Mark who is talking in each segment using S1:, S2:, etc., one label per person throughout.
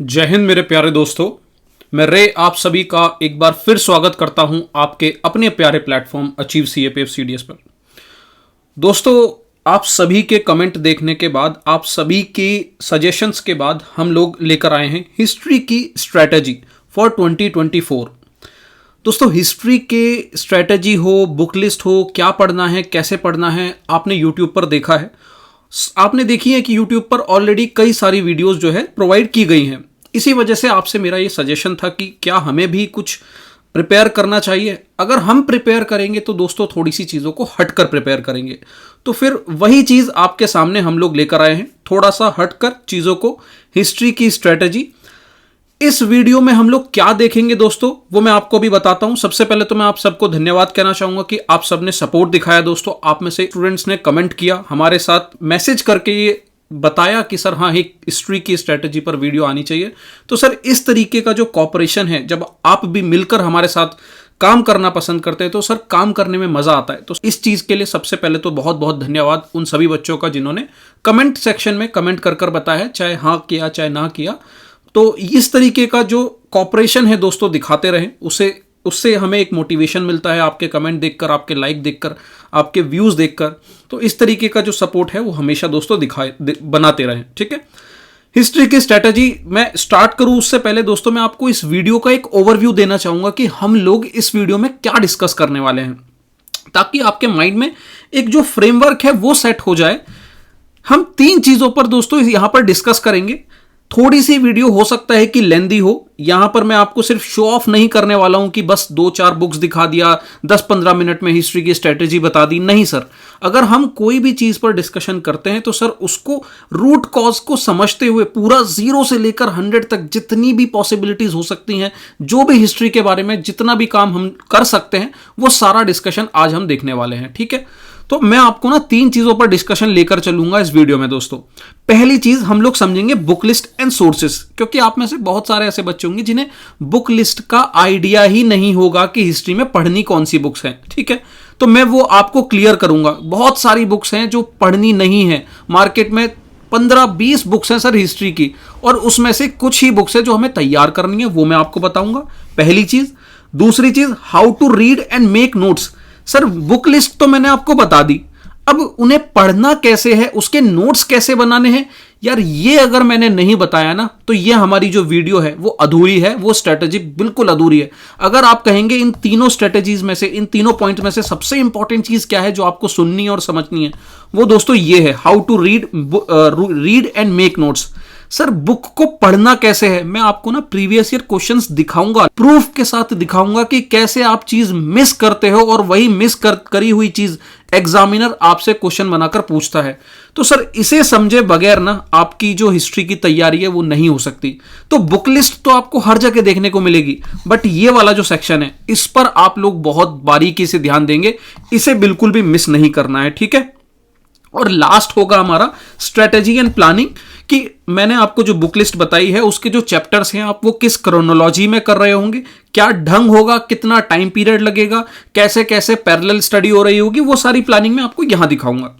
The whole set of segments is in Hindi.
S1: जय हिंद मेरे प्यारे दोस्तों। मैं रे आप सभी का एक बार फिर स्वागत करता हूं आपके अपने प्यारे प्लेटफॉर्म अचीव सीएपीएफ सीडीएस पर। दोस्तों, आप सभी के कमेंट देखने के बाद, आप सभी के सजेशंस के बाद हम लोग लेकर आए हैं हिस्ट्री की स्ट्रेटजी फॉर 2024। दोस्तों, हिस्ट्री के स्ट्रेटजी हो, बुक लिस्ट हो, क्या पढ़ना है, कैसे पढ़ना है, आपने यूट्यूब पर देखा है। आपने देखी है कि यूट्यूब पर ऑलरेडी कई सारी वीडियोस जो है प्रोवाइड की गई हैं। इसी वजह से आपसे मेरा ये सजेशन था कि क्या हमें भी कुछ प्रिपेयर करना चाहिए। अगर हम प्रिपेयर करेंगे तो दोस्तों थोड़ी सी चीज़ों को हटकर प्रिपेयर करेंगे, तो फिर वही चीज़ आपके सामने हम लोग लेकर आए हैं, थोड़ा सा हटकर चीज़ों को, हिस्ट्री की स्ट्रेटजी। इस वीडियो में हम लोग क्या देखेंगे दोस्तों, वो मैं आपको भी बताता हूं। सबसे पहले तो मैं आप सबको धन्यवाद कहना चाहूंगा कि आप सबने सपोर्ट दिखाया दोस्तों। आप में से स्टूडेंट्स ने कमेंट किया, हमारे साथ मैसेज करके ये बताया कि सर हाँ, एक हिस्ट्री की स्ट्रेटजी पर वीडियो आनी चाहिए। तो सर, इस तरीके का जो कॉपरेशन है, जब आप भी मिलकर हमारे साथ काम करना पसंद करते हैं तो सर काम करने में मजा आता है। तो इस चीज के लिए सबसे पहले तो बहुत बहुत धन्यवाद उन सभी बच्चों का जिन्होंने कमेंट सेक्शन में कमेंट कर कर बताया, चाहे हाँ किया चाहे ना किया। तो इस तरीके का जो कॉपरेशन है दोस्तों दिखाते रहें, उससे हमें एक मोटिवेशन मिलता है, आपके कमेंट देखकर, आपके लाइक देखकर, आपके व्यूज़ देखकर। तो इस तरीके का जो सपोर्ट है वो हमेशा दोस्तों बनाते रहें, ठीक है। हिस्ट्री की स्ट्रेटजी मैं स्टार्ट करूं उससे पहले दोस्तों मैं आपको इस वीडियो का एक ओवरव्यू देना चाहूंगा कि हम लोग इस वीडियो में क्या डिस्कस करने वाले हैं, ताकि आपके माइंड में एक जो फ्रेमवर्क है वो सेट हो जाए। हम 3 चीज़ों पर दोस्तों यहां पर डिस्कस करेंगे। थोड़ी सी वीडियो हो सकता है कि लेंदी हो। यहां पर मैं आपको सिर्फ शो ऑफ नहीं करने वाला हूं कि बस 2-4 बुक्स दिखा दिया, 10-15 मिनट में हिस्ट्री की स्ट्रेटेजी बता दी। नहीं सर, अगर हम कोई भी चीज पर डिस्कशन करते हैं तो सर उसको रूट कॉज को समझते हुए पूरा 0 से लेकर 100 तक जितनी भी पॉसिबिलिटीज हो सकती हैं, जो भी हिस्ट्री के बारे में जितना भी काम हम कर सकते हैं, वो सारा डिस्कशन आज हम देखने वाले हैं, ठीक है। तो मैं आपको ना 3 चीजों पर डिस्कशन लेकर चलूंगा इस वीडियो में दोस्तों। पहली चीज हम लोग समझेंगे बुक लिस्ट एंड सोर्सेस, क्योंकि आप में से बहुत सारे ऐसे बच्चे होंगे जिन्हें बुक लिस्ट का आइडिया ही नहीं होगा कि हिस्ट्री में पढ़नी कौन सी बुक्स हैं, ठीक है। तो मैं वो आपको क्लियर करूंगा। बहुत सारी बुक्स हैं जो पढ़नी नहीं है। मार्केट में 15-20 बुक्स हैं सर हिस्ट्री की, और उसमें से कुछ ही बुक्स है जो हमें तैयार करनी है, वो मैं आपको बताऊंगा, पहली चीज। दूसरी चीज, how to read and make notes. Sir, book list तो मैंने आपको बता दी, अब उन्हें पढ़ना कैसे है, उसके नोट्स कैसे बनाने हैं, यार ये अगर मैंने नहीं बताया ना तो ये हमारी जो वीडियो है वो अधूरी है, वो स्ट्रेटेजी बिल्कुल अधूरी है। अगर आप कहेंगे इन तीनों स्ट्रेटेजीज में से, इन तीनों पॉइंट में से सबसे इंपॉर्टेंट चीज क्या है जो आपको सुननी है और समझनी है, वो दोस्तों ये है, how to read and make notes. Sir, book को पढ़ना कैसे है, मैं आपको ना प्रीवियस ईयर क्वेश्चंस दिखाऊंगा, प्रूफ के साथ दिखाऊंगा कि कैसे आप चीज मिस करते हो और वही करी हुई चीज एग्जामिनर आपसे क्वेश्चन बनाकर पूछता है। तो सर, इसे समझे बगैर ना आपकी जो हिस्ट्री की तैयारी है वो नहीं हो सकती। तो बुक लिस्ट तो आपको हर जगह देखने को मिलेगी, बट ये वाला जो सेक्शन है इस पर आप लोग बहुत बारीकी से ध्यान देंगे, इसे बिल्कुल भी मिस नहीं करना है, ठीक है। और लास्ट होगा हमारा स्ट्रेटेजी एंड प्लानिंग, कि मैंने आपको जो बुक लिस्ट बताई है उसके जो चैप्टर्स हैं आप वो किस क्रोनोलॉजी में कर रहे होंगे, क्या ढंग होगा, कितना टाइम पीरियड लगेगा, कैसे कैसे पैरेलल स्टडी हो रही होगी, वो सारी प्लानिंग मैं आपको यहां दिखाऊंगा।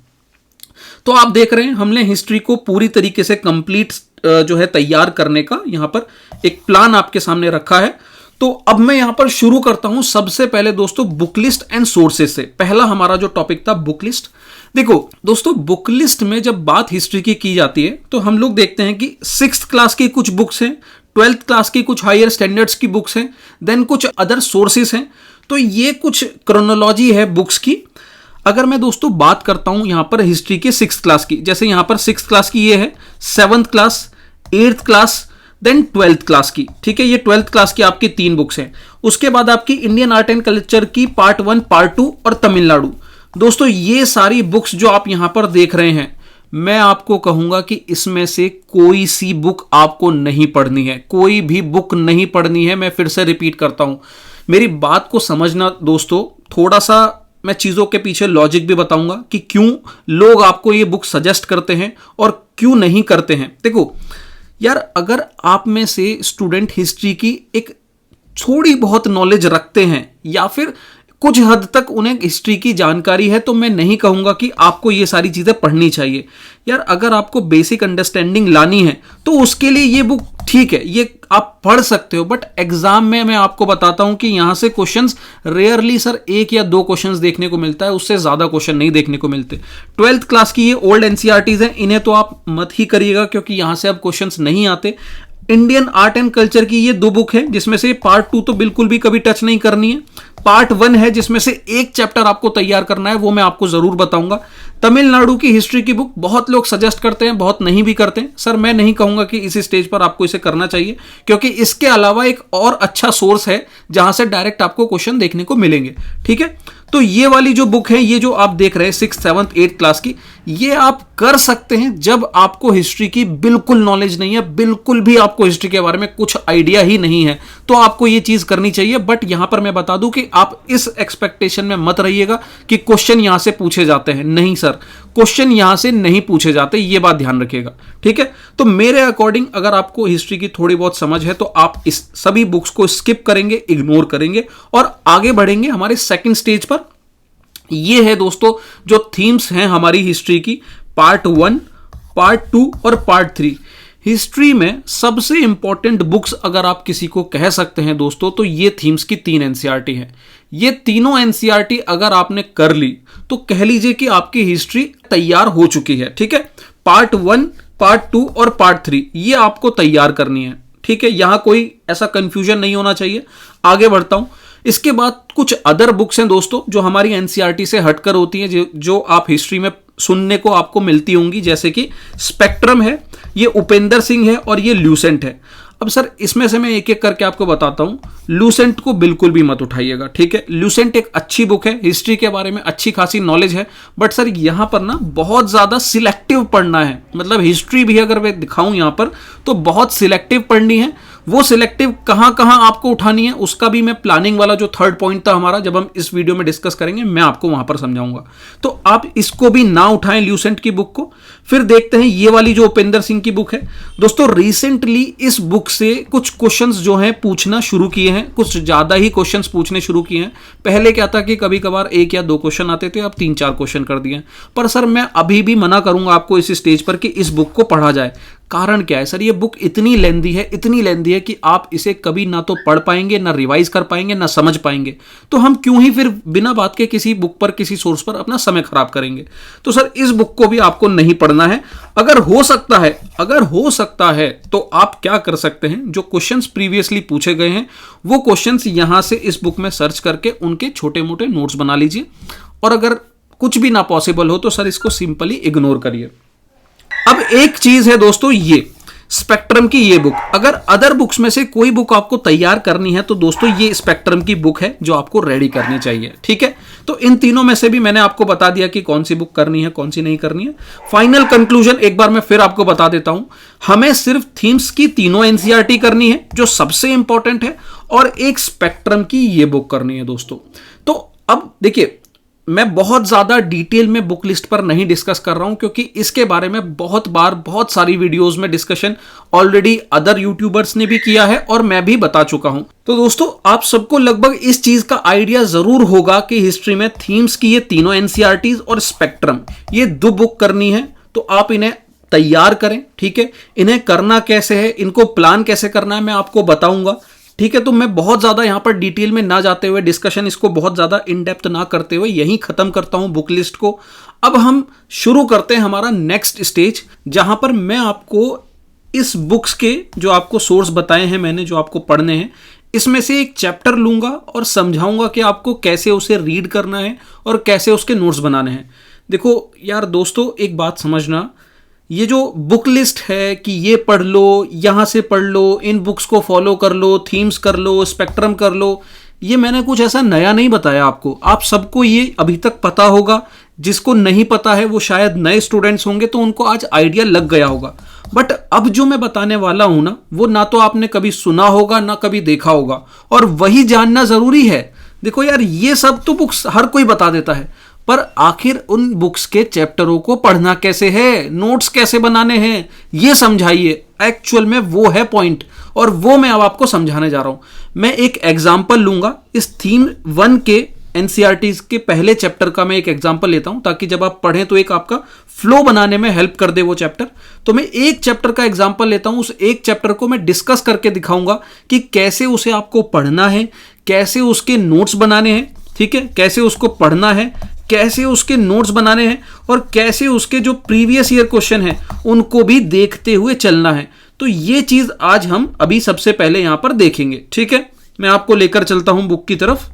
S1: तो आप देख रहे हैं हमने हिस्ट्री को पूरी तरीके से कंप्लीट जो है तैयार करने का यहां पर एक प्लान आपके सामने रखा है। तो अब मैं यहां पर शुरू करता हूं सबसे पहले दोस्तों बुक लिस्ट एंड सोर्सेस से। पहला हमारा जो टॉपिक था बुक लिस्ट। देखो दोस्तों, बुक लिस्ट में जब बात हिस्ट्री की जाती है तो हम लोग देखते हैं कि 6th क्लास की कुछ बुक्स हैं, 12th क्लास की कुछ हायर स्टैंडर्ड्स की बुक्स हैं, देन कुछ अदर सोर्सेस हैं। तो ये कुछ क्रोनोलॉजी है बुक्स की। अगर मैं दोस्तों बात करता हूं यहां पर हिस्ट्री के 6th क्लास की, जैसे यहां पर 6th क्लास की ये है, 7th class, 8th class, then 12th class की, ठीक है। ये 12th क्लास की आपकी 3 बुक्स हैं। उसके बाद आपकी इंडियन आर्ट एंड कल्चर की पार्ट 1, पार्ट 2 और तमिलनाडु। दोस्तों, ये सारी बुक्स जो आप यहां पर देख रहे हैं, मैं आपको कहूंगा कि इसमें से कोई सी बुक आपको नहीं पढ़नी है, कोई भी बुक नहीं पढ़नी है। मैं फिर से रिपीट करता हूं, मेरी बात को समझना दोस्तों। थोड़ा सा मैं चीजों के पीछे लॉजिक भी बताऊंगा कि क्यों लोग आपको ये बुक सजेस्ट करते हैं और क्यों नहीं करते हैं। देखो यार, अगर आप में से स्टूडेंट हिस्ट्री की एक थोड़ी बहुत नॉलेज रखते हैं या फिर कुछ हद तक उन्हें हिस्ट्री की जानकारी है, तो मैं नहीं कहूंगा कि आपको ये सारी चीजें पढ़नी चाहिए। यार अगर आपको बेसिक अंडरस्टैंडिंग लानी है तो उसके लिए ये बुक ठीक है, ये आप पढ़ सकते हो, बट एग्जाम में मैं आपको बताता हूं कि यहां से क्वेश्चंस रेयरली सर 1 या 2 क्वेश्चंस देखने को मिलता है, उससे ज्यादा क्वेश्चन नहीं देखने को मिलते। 12th क्लास की ये ओल्ड एनसीईआरटीज हैं, इन्हें तो आप मत ही करिएगा क्योंकि यहां से अब क्वेश्चंस नहीं आते। इंडियन आर्ट एंड कल्चर की ये 2 बुक है, जिसमें से पार्ट 2 तो बिल्कुल भी कभी टच नहीं करनी है। पार्ट 1 है जिसमें से एक चैप्टर आपको तैयार करना है, वो मैं आपको जरूर बताऊंगा। तमिलनाडु की हिस्ट्री की बुक बहुत लोग सजेस्ट करते हैं, बहुत नहीं भी करते हैं। सर मैं नहीं कहूंगा कि इस स्टेज पर आपको इसे करना चाहिए, क्योंकि इसके अलावा एक और अच्छा सोर्स है जहां से डायरेक्ट आपको क्वेश्चन देखने को मिलेंगे। ठीक है, तो ये वाली जो बुक है, ये जो आप देख रहे हैं 6th 7th 8th क्लास की, ये आप कर सकते हैं जब आपको हिस्ट्री की बिल्कुल नॉलेज नहीं है, बिल्कुल भी आपको हिस्ट्री के बारे में कुछ आइडिया ही नहीं है, तो आपको ये चीज करनी चाहिए। बट यहां पर मैं बता दूं कि आप इस एक्सपेक्टेशन में मत रहिएगा कि क्वेश्चन यहां से पूछे जाते हैं। नहीं सर, क्वेश्चन यहां से नहीं पूछे जाते, ये बात ध्यान रखिएगा। ठीक है, तो मेरे अकॉर्डिंग अगर आपको हिस्ट्री की थोड़ी बहुत समझ है तो आप इस सभी बुक्स को स्किप करेंगे, इग्नोर करेंगे और आगे बढ़ेंगे हमारे सेकंड स्टेज पर। ये है दोस्तों जो थीम्स हैं हमारी हिस्ट्री की, पार्ट 1, पार्ट 2 और पार्ट 3। हिस्ट्री में सबसे इंपॉर्टेंट बुक्स अगर आप किसी को कह सकते हैं दोस्तों, तो ये थीम्स की 3 एनसीईआरटी है। ये तीनों एनसीईआरटी अगर आपने कर ली तो कह लीजिए कि आपकी हिस्ट्री तैयार हो चुकी है। ठीक है, पार्ट 1, पार्ट 2 और पार्ट 3 ये आपको तैयार करनी है। ठीक है, यहां कोई ऐसा कंफ्यूजन नहीं होना चाहिए। आगे बढ़ता हूं। इसके बाद कुछ अदर बुक्स हैं दोस्तों जो हमारी एनसीईआरटी से हटकर होती हैं, जो आप हिस्ट्री में सुनने को आपको मिलती होंगी, जैसे कि स्पेक्ट्रम है, ये उपेंद्र सिंह है और ये ल्यूसेंट है। अब सर इसमें से मैं एक एक करके आपको बताता हूं। ल्यूसेंट को बिल्कुल भी मत उठाइएगा। ठीक है, ल्यूसेंट एक अच्छी बुक है, हिस्ट्री के बारे में अच्छी खासी नॉलेज है, बट सर यहां पर ना बहुत ज्यादा सिलेक्टिव पढ़ना है। मतलब हिस्ट्री भी अगर मैं दिखाऊं यहां पर तो बहुत सिलेक्टिव पढ़नी है। वो सिलेक्टिव कहां कहां आपको उठानी है उसका भी मैं प्लानिंग वाला जो 3rd पॉइंट था हमारा, जब हम इस वीडियो में डिस्कस करेंगे, मैं आपको वहां पर समझाऊंगा। तो आप इसको भी ना उठाएं ल्यूसेंट की बुक को। फिर देखते हैं ये वाली जो उपेंद्र सिंह की बुक है दोस्तों। रिसेंटली इस बुक से कुछ क्वेश्चंस जो हैं पूछना शुरू किए हैं, कुछ ज्यादा ही क्वेश्चंस पूछने शुरू किए हैं। पहले क्या था कि कभी कभार 1 या 2 क्वेश्चन आते थे, अब 3-4 क्वेश्चन कर दिए। पर सर मैं अभी भी मना करूंगा आपको इस स्टेज पर कि इस बुक को पढ़ा जाए। कारण क्या है सर, ये बुक इतनी लेंदी है कि आप इसे कभी ना तो पढ़ पाएंगे, ना रिवाइज कर पाएंगे, ना समझ पाएंगे। तो हम क्यों ही फिर बिना बात के किसी बुक पर, किसी सोर्स पर अपना समय खराब करेंगे। तो सर इस बुक को भी आपको नहीं पढ़ना है। अगर हो सकता है तो आप क्या कर सकते हैं, जो क्वेश्चंस प्रीवियसली पूछे गए हैं वो क्वेश्चंस यहां से इस बुक में सर्च करके उनके छोटे मोटे नोट्स बना लीजिए। और अगर कुछ भी ना पॉसिबल हो तो सर इसको सिंपली इग्नोर करिए। अब एक चीज है दोस्तों, ये स्पेक्ट्रम की ये बुक, अगर अदर बुक्स में से कोई बुक आपको तैयार करनी है तो दोस्तों ये स्पेक्ट्रम की बुक है जो आपको रेडी करनी चाहिए। ठीक है, तो इन तीनों में से भी मैंने आपको बता दिया कि कौन सी बुक करनी है, कौन सी नहीं करनी है। फाइनल कंक्लूजन एक बार मैं फिर आपको बता देता हूं, हमें सिर्फ थीम्स की तीनों एनसीईआरटी करनी है जो सबसे इंपॉर्टेंट है, और एक स्पेक्ट्रम की ये बुक करनी है दोस्तों। तो अब देखिए, मैं बहुत ज्यादा डिटेल में बुक लिस्ट पर नहीं डिस्कस कर रहा हूं, क्योंकि इसके बारे में बहुत बार बहुत सारी वीडियोस में डिस्कशन ऑलरेडी अदर यूट्यूबर्स ने भी किया है और मैं भी बता चुका हूं। तो दोस्तों आप सबको लगभग इस चीज का आइडिया जरूर होगा कि हिस्ट्री में थीम्स की ये तीनों एनसीईआरटीज और स्पेक्ट्रम, ये 2 बुक करनी है। तो आप इन्हें तैयार करें। ठीक है, इन्हें करना कैसे है, इनको प्लान कैसे करना है, मैं आपको बताऊंगा। ठीक है, तो मैं बहुत ज्यादा यहां पर डिटेल में ना जाते हुए, डिस्कशन इसको बहुत ज्यादा इन डेप्थ ना करते हुए यहीं खत्म करता हूं बुक लिस्ट को। अब हम शुरू करते हैं हमारा नेक्स्ट स्टेज, जहां पर मैं आपको इस बुक्स के जो आपको सोर्स बताए हैं मैंने, जो आपको पढ़ने हैं, इसमें से एक चैप्टर लूंगा और समझाऊंगा कि आपको कैसे उसे रीड करना है और कैसे उसके नोट्स बनाने हैं। देखो यार दोस्तों, एक बात समझना, ये जो बुक लिस्ट है कि ये पढ़ लो, यहां से पढ़ लो, इन बुक्स को फॉलो कर लो, थीम्स कर लो, स्पेक्ट्रम कर लो, ये मैंने कुछ ऐसा नया नहीं बताया आपको। आप सबको ये अभी तक पता होगा। जिसको नहीं पता है वो शायद नए स्टूडेंट्स होंगे तो उनको आज आइडिया लग गया होगा। बट अब जो मैं बताने वाला हूं ना, वो ना तो आपने कभी सुना होगा ना कभी देखा होगा, और वही जानना जरूरी है। देखो यार, ये सब तो बुक्स हर कोई बता देता है, पर आखिर उन बुक्स के चैप्टरों को पढ़ना कैसे है, नोट्स कैसे बनाने हैं, ये समझाइए। एक्चुअल में वो है पॉइंट, और वो मैं अब आपको समझाने जा रहा हूं। मैं एक एग्जाम्पल लूंगा इस थीम 1 के एनसीईआरटी के पहले चैप्टर का मैं एक एग्जांपल लेता हूं ताकि जब आप पढ़ें तो एक आपका फ्लो बनाने में हेल्प कर दे वो चैप्टर। तो मैं एक चैप्टर का एग्जांपल लेता हूं, उस एक चैप्टर को मैं डिस्कस करके दिखाऊंगा कि कैसे उसे आपको पढ़ना है, कैसे उसके नोट्स बनाने हैं, ठीक है, कैसे उसको पढ़ना है, कैसे उसके नोट्स बनाने हैं और कैसे उसके जो प्रीवियस ईयर क्वेश्चन हैं उनको भी देखते हुए चलना है। तो ये चीज आज हम अभी सबसे पहले यहां पर देखेंगे, ठीक है। मैं आपको लेकर चलता हूं बुक की तरफ।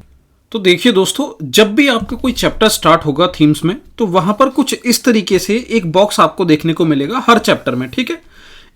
S1: तो देखिए दोस्तों, जब भी आपका कोई चैप्टर स्टार्ट होगा थीम्स में, तो वहां पर कुछ इस तरीके से एक बॉक्स आपको देखने को मिलेगा हर चैप्टर में, ठीक है।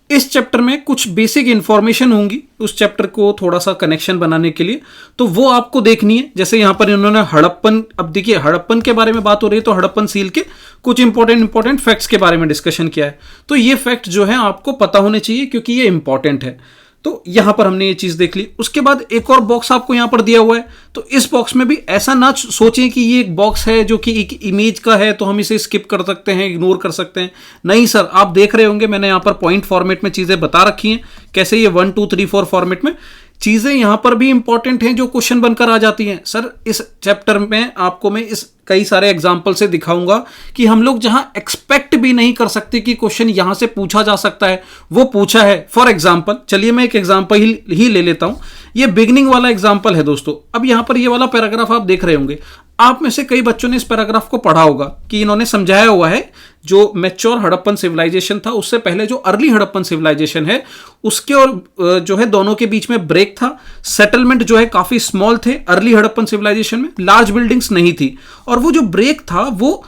S1: इस चैप्टर में कुछ बेसिक इंफॉर्मेशन होंगी उस चैप्टर को थोड़ा सा कनेक्शन बनाने के लिए, तो वो आपको देखनी है। जैसे यहां पर इन्होंने हड़प्पन, अब देखिए हड़प्पन के बारे में बात हो रही है तो हड़प्पन सील के कुछ इंपॉर्टेंट फैक्ट्स के बारे में डिस्कशन किया है। तो ये फैक्ट जो है आपको पता होने चाहिए क्योंकि ये इंपॉर्टेंट है। तो यहां पर हमने ये चीज देख ली। उसके बाद एक और बॉक्स आपको यहां पर दिया हुआ है, तो इस बॉक्स में भी ऐसा ना सोचें कि ये एक बॉक्स है जो कि एक इमेज का है तो हम इसे स्किप कर सकते हैं, इग्नोर कर सकते हैं। नहीं सर, आप देख रहे होंगे मैंने यहां पर पॉइंट फॉर्मेट में चीजें बता रखी हैं, कैसे ये 1 2 3 4 फॉर्मेट में चीजें यहां पर भी इंपॉर्टेंट हैं जो क्वेश्चन बनकर आ जाती हैं। सर इस चैप्टर में आपको मैं इस कई सारे एग्जाम्पल से दिखाऊंगा कि हम लोग जहां एक्सपेक्ट भी नहीं कर सकते कि क्वेश्चन यहां से पूछा जा सकता है वो पूछा है। फॉर एग्जाम्पल, चलिए मैं एक एग्जाम्पल ही ले लेता हूं। ये बिगनिंग वाला एग्जाम्पल है दोस्तों। अब यहां पर ये वाला पैराग्राफ आप देख रहे होंगे, आप में से कई बच्चों ने इस पैराग्राफ को पढ़ा होगा कि इन्होंने समझाया हुआ है जो मैच्योर हड़प्पन सिविलाइजेशन था उससे पहले जो अर्ली हड़प्पन सिविलाइजेशन है उसके और जो है दोनों के बीच में ब्रेक था। सेटलमेंट जो है काफी स्मॉल थे अर्ली हड़प्पन सिविलाइजेशन में, लार्ज बिल्डिंग्स नहीं थी। और वो जो ब्रेक था वो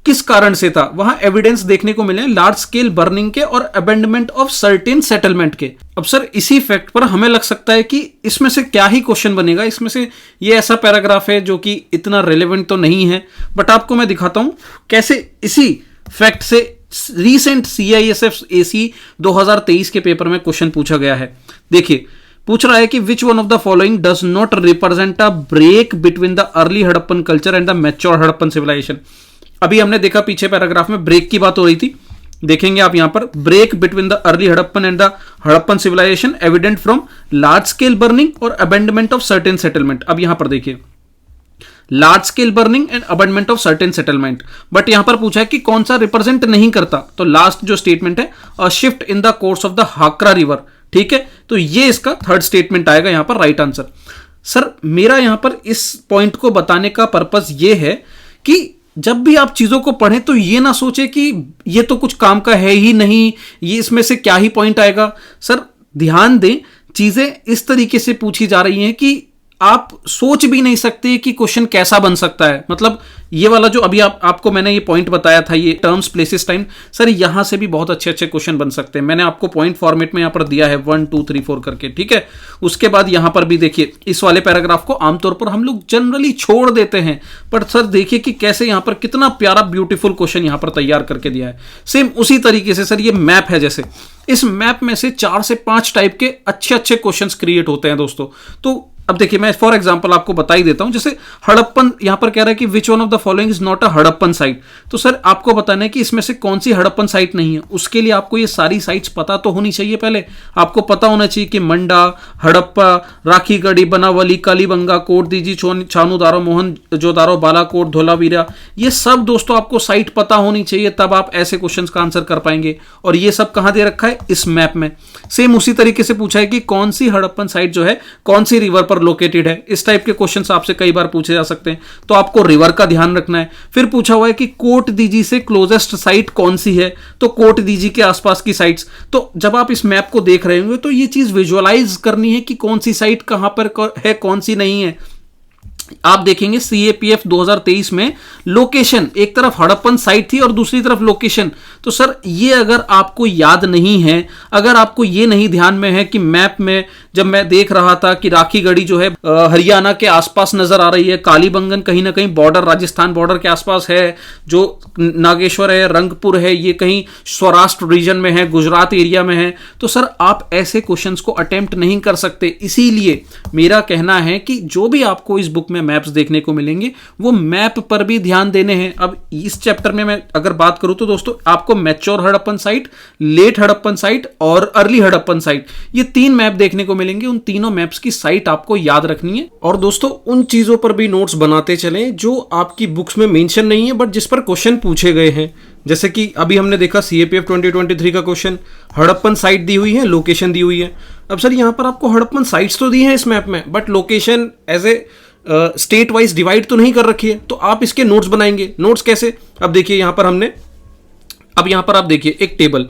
S1: किस कारण से था, वहां एविडेंस देखने को मिले लार्ज स्केल बर्निंग के और अबेंडमेंट ऑफ सर्टेन सेटलमेंट के। अब सर इसी फैक्ट पर हमें लग सकता है कि इसमें से क्या ही क्वेश्चन बनेगा, इसमें से ये ऐसा पैराग्राफ है जो कि इतना रेलेवेंट तो नहीं है, बट आपको मैं दिखाता हूं कैसे इसी फैक्ट से रीसेंट CISF AC 2023 के पेपर में क्वेश्चन पूछा गया है। देखिए पूछ रहा है कि which one of the following does not represent a break between the early Harappan culture and the mature Harappan civilisation. अभी हमने देखा पीछे पैराग्राफ में ब्रेक की बात हो रही थी, देखेंगे आप यहां पर break between the early Harappan and the Harappan civilization evident from large scale burning और अबेंडमेंट ऑफ सर्टेन सेटलमेंट। अब यहां पर देखिए large scale burning and abandonment of certain settlement, but यहां पर पूछा है कि कौन सा रिप्रेजेंट नहीं करता, तो लास्ट जो स्टेटमेंट है अ shift in the course of the हाकरा river, ठीक है। तो ये इसका थर्ड स्टेटमेंट आएगा यहां पर राइट आंसर। सर मेरा यहां पर इस पॉइंट को बताने का पर्पस ये है कि जब भी आप चीजों को पढ़ें तो ये ना सोचे कि ये तो कुछ काम का है ही नहीं, ये इसमें से क्या ही पॉइंट आएगा। सर ध्यान दें, चीजें इस तरीके से पूछी जा रही हैं कि आप सोच भी नहीं सकते कि क्वेश्चन कैसा बन सकता है। मतलब ये वाला जो अभी आपको मैंने ये पॉइंट बताया था, ये टर्म्स प्लेसेस टाइम, सर यहां से भी बहुत अच्छे अच्छे क्वेश्चन बन सकते हैं। मैंने आपको पॉइंट फॉर्मेट में यहां पर दिया है 1 2 3 4 करके, ठीक है। उसके बाद यहां पर भी देखिए इस वाले पैराग्राफ को आमतौर पर हम लोग जनरली छोड़ देते हैं, पर सर देखिए कि कैसे यहां पर कितना प्यारा ब्यूटीफुल क्वेश्चन यहां पर तैयार करके दिया है। सेम उसी तरीके से सर ये मैप है, जैसे इस मैप में से 4 से 5 टाइप के अच्छे अच्छे क्वेश्चंस क्रिएट होते हैं दोस्तों। तो अब देखिए मैं फॉर एग्जांपल आपको बता ही देता हूं, जैसे हड़प्पन यहां पर कह रहा है कि which one of the following is not a Harappan site. तो सर आपको बताना है कि इसमें से कौन सी हड़प्पन साइट नहीं है। उसके लिए आपको ये सारी साइट्स पता तो होनी चाहिए। पहले आपको पता होना चाहिए कि मंडा, हड़प्पा, राखीगढ़ी, बनावली, कालीबंगा, कोट दीजी, छानू दारो, मोहन जोदारो, बालाकोट, धोलावीरा, ये सब दोस्तों आपको साइट पता होनी चाहिए, तब आप ऐसे क्वेश्चंस का आंसर कर पाएंगे। और ये सब कहां दे रखा है, इस मैप में। सेम उसी तरीके से पूछा है कि कौन सी हड़प्पन साइट जो है कौन सी रिवर पर लोकेटेड है। इस टाइप के क्वेश्चंस आपसे कई बार पूछे जा सकते हैं, तो आपको रिवर का ध्यान रखना है। फिर पूछा हुआ है कि कोट दीजी से क्लोजेस्ट साइट कौन सी है, तो कोट दीजी के आसपास की साइट्स। तो जब आप इस मैप को देख रहे होंगे तो ये चीज विजुअलाइज करनी है कि कौन सी साइट कहां पर है, कौन सी नहीं है। आप देखेंगे CAPF 2023 में लोकेशन, एक तरफ हड़प्पन साइट थी और दूसरी तरफ लोकेशन। तो सर ये अगर आपको याद नहीं है, अगर आपको ये नहीं ध्यान में है कि मैप में जब मैं देख रहा था कि राखीगढ़ी जो है हरियाणा के आसपास नजर आ रही है, कालीबंगन कहीं ना कहीं बॉर्डर, राजस्थान बॉर्डर के आसपास है, जो नागेश्वर है, रंगपुर है, ये कहीं सौराष्ट्र रीजन में है, गुजरात एरिया में है, तो सर आप ऐसे क्वेश्चंस को अटेम्प्ट नहीं कर सकते। इसीलिए मेरा कहना है कि जो भी आपको इस बुक में मैप्स देखने को मिलेंगे, वो मैप पर भी ध्यान देने हैं। अब इस चैप्टर में मैं अगर बात करूं तो दोस्तों आपको mature Harappan site, late Harappan site और अर्ली हड़प्पन साइट, ये 3 मैप देखने को मिलेंगे। उन तीनों मैप्स की साइट आपको याद रखनी है और दोस्तों उन चीजों पर भी नोट्स बनाते चलें जो आपकी बुक्स में मेंशन नहीं है बट जिस पर क्वेश्चन पूछे गए हैं। जैसे कि अभी हमने देखा सीएपीएफ 2023 का क्वेश्चन, हड़प्पन साइट दी हुई है, लोकेशन दी हुई है। अब सर यहाँ पर आपको हड़प्पन साइट्स तो दी हैं इस मैप में but location as a state wise divide तो नहीं कर रखी है, तो आप इसके नोट्स बनाएंगे। नोट्स कैसे? अब देखिए यहाँ पर हमने, अब यहाँ पर आप देखिए एक टेबल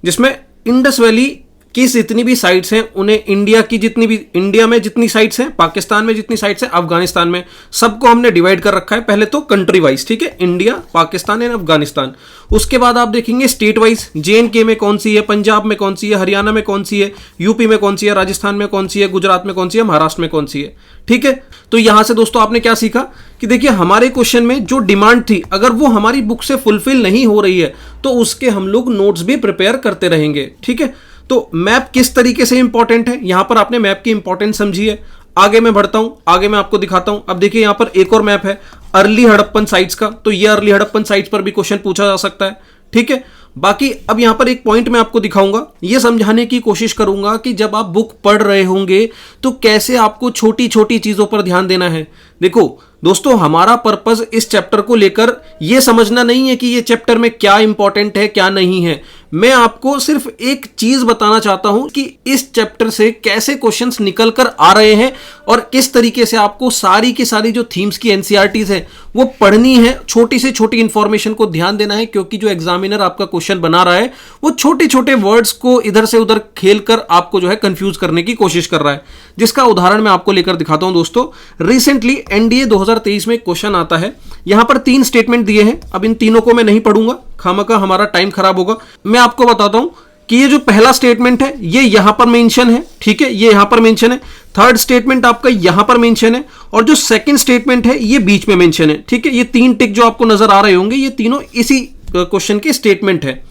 S1: जिसमें इंडस वैली की जितनी भी साइट्स हैं उन्हें इंडिया की जितनी भी, इंडिया में जितनी साइट्स हैं, पाकिस्तान में जितनी साइट्स हैं, अफगानिस्तान में, सबको हमने डिवाइड कर रखा है। पहले तो कंट्री वाइज, ठीक है, इंडिया, पाकिस्तान एंड अफगानिस्तान। उसके बाद आप देखेंगे स्टेट वाइज, JNK में कौन सी है, पंजाब में कौन सी है, हरियाणा में कौन सी है, यूपी में कौन सी है, राजस्थान में कौन सी है, गुजरात में कौन सी है, महाराष्ट्र में कौन सी है। ठीक है, तो यहां से दोस्तों आपने क्या सीखा कि देखिए हमारे क्वेश्चन में जो डिमांड थी अगर वो हमारी बुक से फुलफिल नहीं हो रही है तो उसके हम लोग नोट्स भी प्रिपेयर करते रहेंगे। ठीक है, तो मैप किस तरीके से इंपॉर्टेंट है, यहां पर आपने मैप की इंपॉर्टेंस समझी है। आगे मैं बढ़ता हूं, आगे मैं आपको दिखाता हूं। अब देखिए यहां पर एक और मैप है अर्ली हड़प्पन साइट्स का, तो ये अर्ली हड़प्पन साइट्स पर भी क्वेश्चन पूछा जा सकता है। ठीक है, बाकी अब यहां पर एक पॉइंट मैं आपको दिखाऊंगा, ये समझाने की कोशिश करूंगा कि जब आप बुक पढ़ रहे होंगे तो कैसे आपको छोटी छोटी चीजों पर ध्यान देना है। देखो दोस्तों, हमारा पर्पस इस चैप्टर को लेकर यह समझना नहीं है कि ये चैप्टर में क्या इंपॉर्टेंट है क्या नहीं है। मैं आपको सिर्फ एक चीज बताना चाहता हूं कि इस चैप्टर से कैसे क्वेश्चंस निकल कर आ रहे हैं और किस तरीके से आपको सारी की सारी जो थीम्स की एनसीईआरटीज है वो पढ़नी है। छोटी से छोटी इंफॉर्मेशन को ध्यान देना है क्योंकि जो एग्जामिनर आपका क्वेश्चन बना रहा है वो छोटे छोटे वर्ड्स को इधर से उधर खेल कर आपको जो है कंफ्यूज करने की कोशिश कर रहा है, जिसका उदाहरण मैं आपको लेकर दिखाता हूं। दोस्तों रिसेंटली एनडीए 2023 में क्वेश्चन आता है, यहां पर 3 स्टेटमेंट दिए हैं। अब इन तीनों को मैं नहीं पढ़ूंगा, खामखा हमारा टाइम खराब होगा। मैं आपको बताता हूं कि ये जो पहला स्टेटमेंट है ये यहां पर मेंशन है, ठीक है, ये यहां पर मेंशन है। थर्ड स्टेटमेंट आपका यहां पर मेंशन है और जो सेकंड स्टेटमेंट है ये बीच में मेंशन है। ठीक है, ये 3 टिक जो आपको नजर आ रहे होंगे ये तीनों इसी क्वेश्चन के स्टेटमेंट है।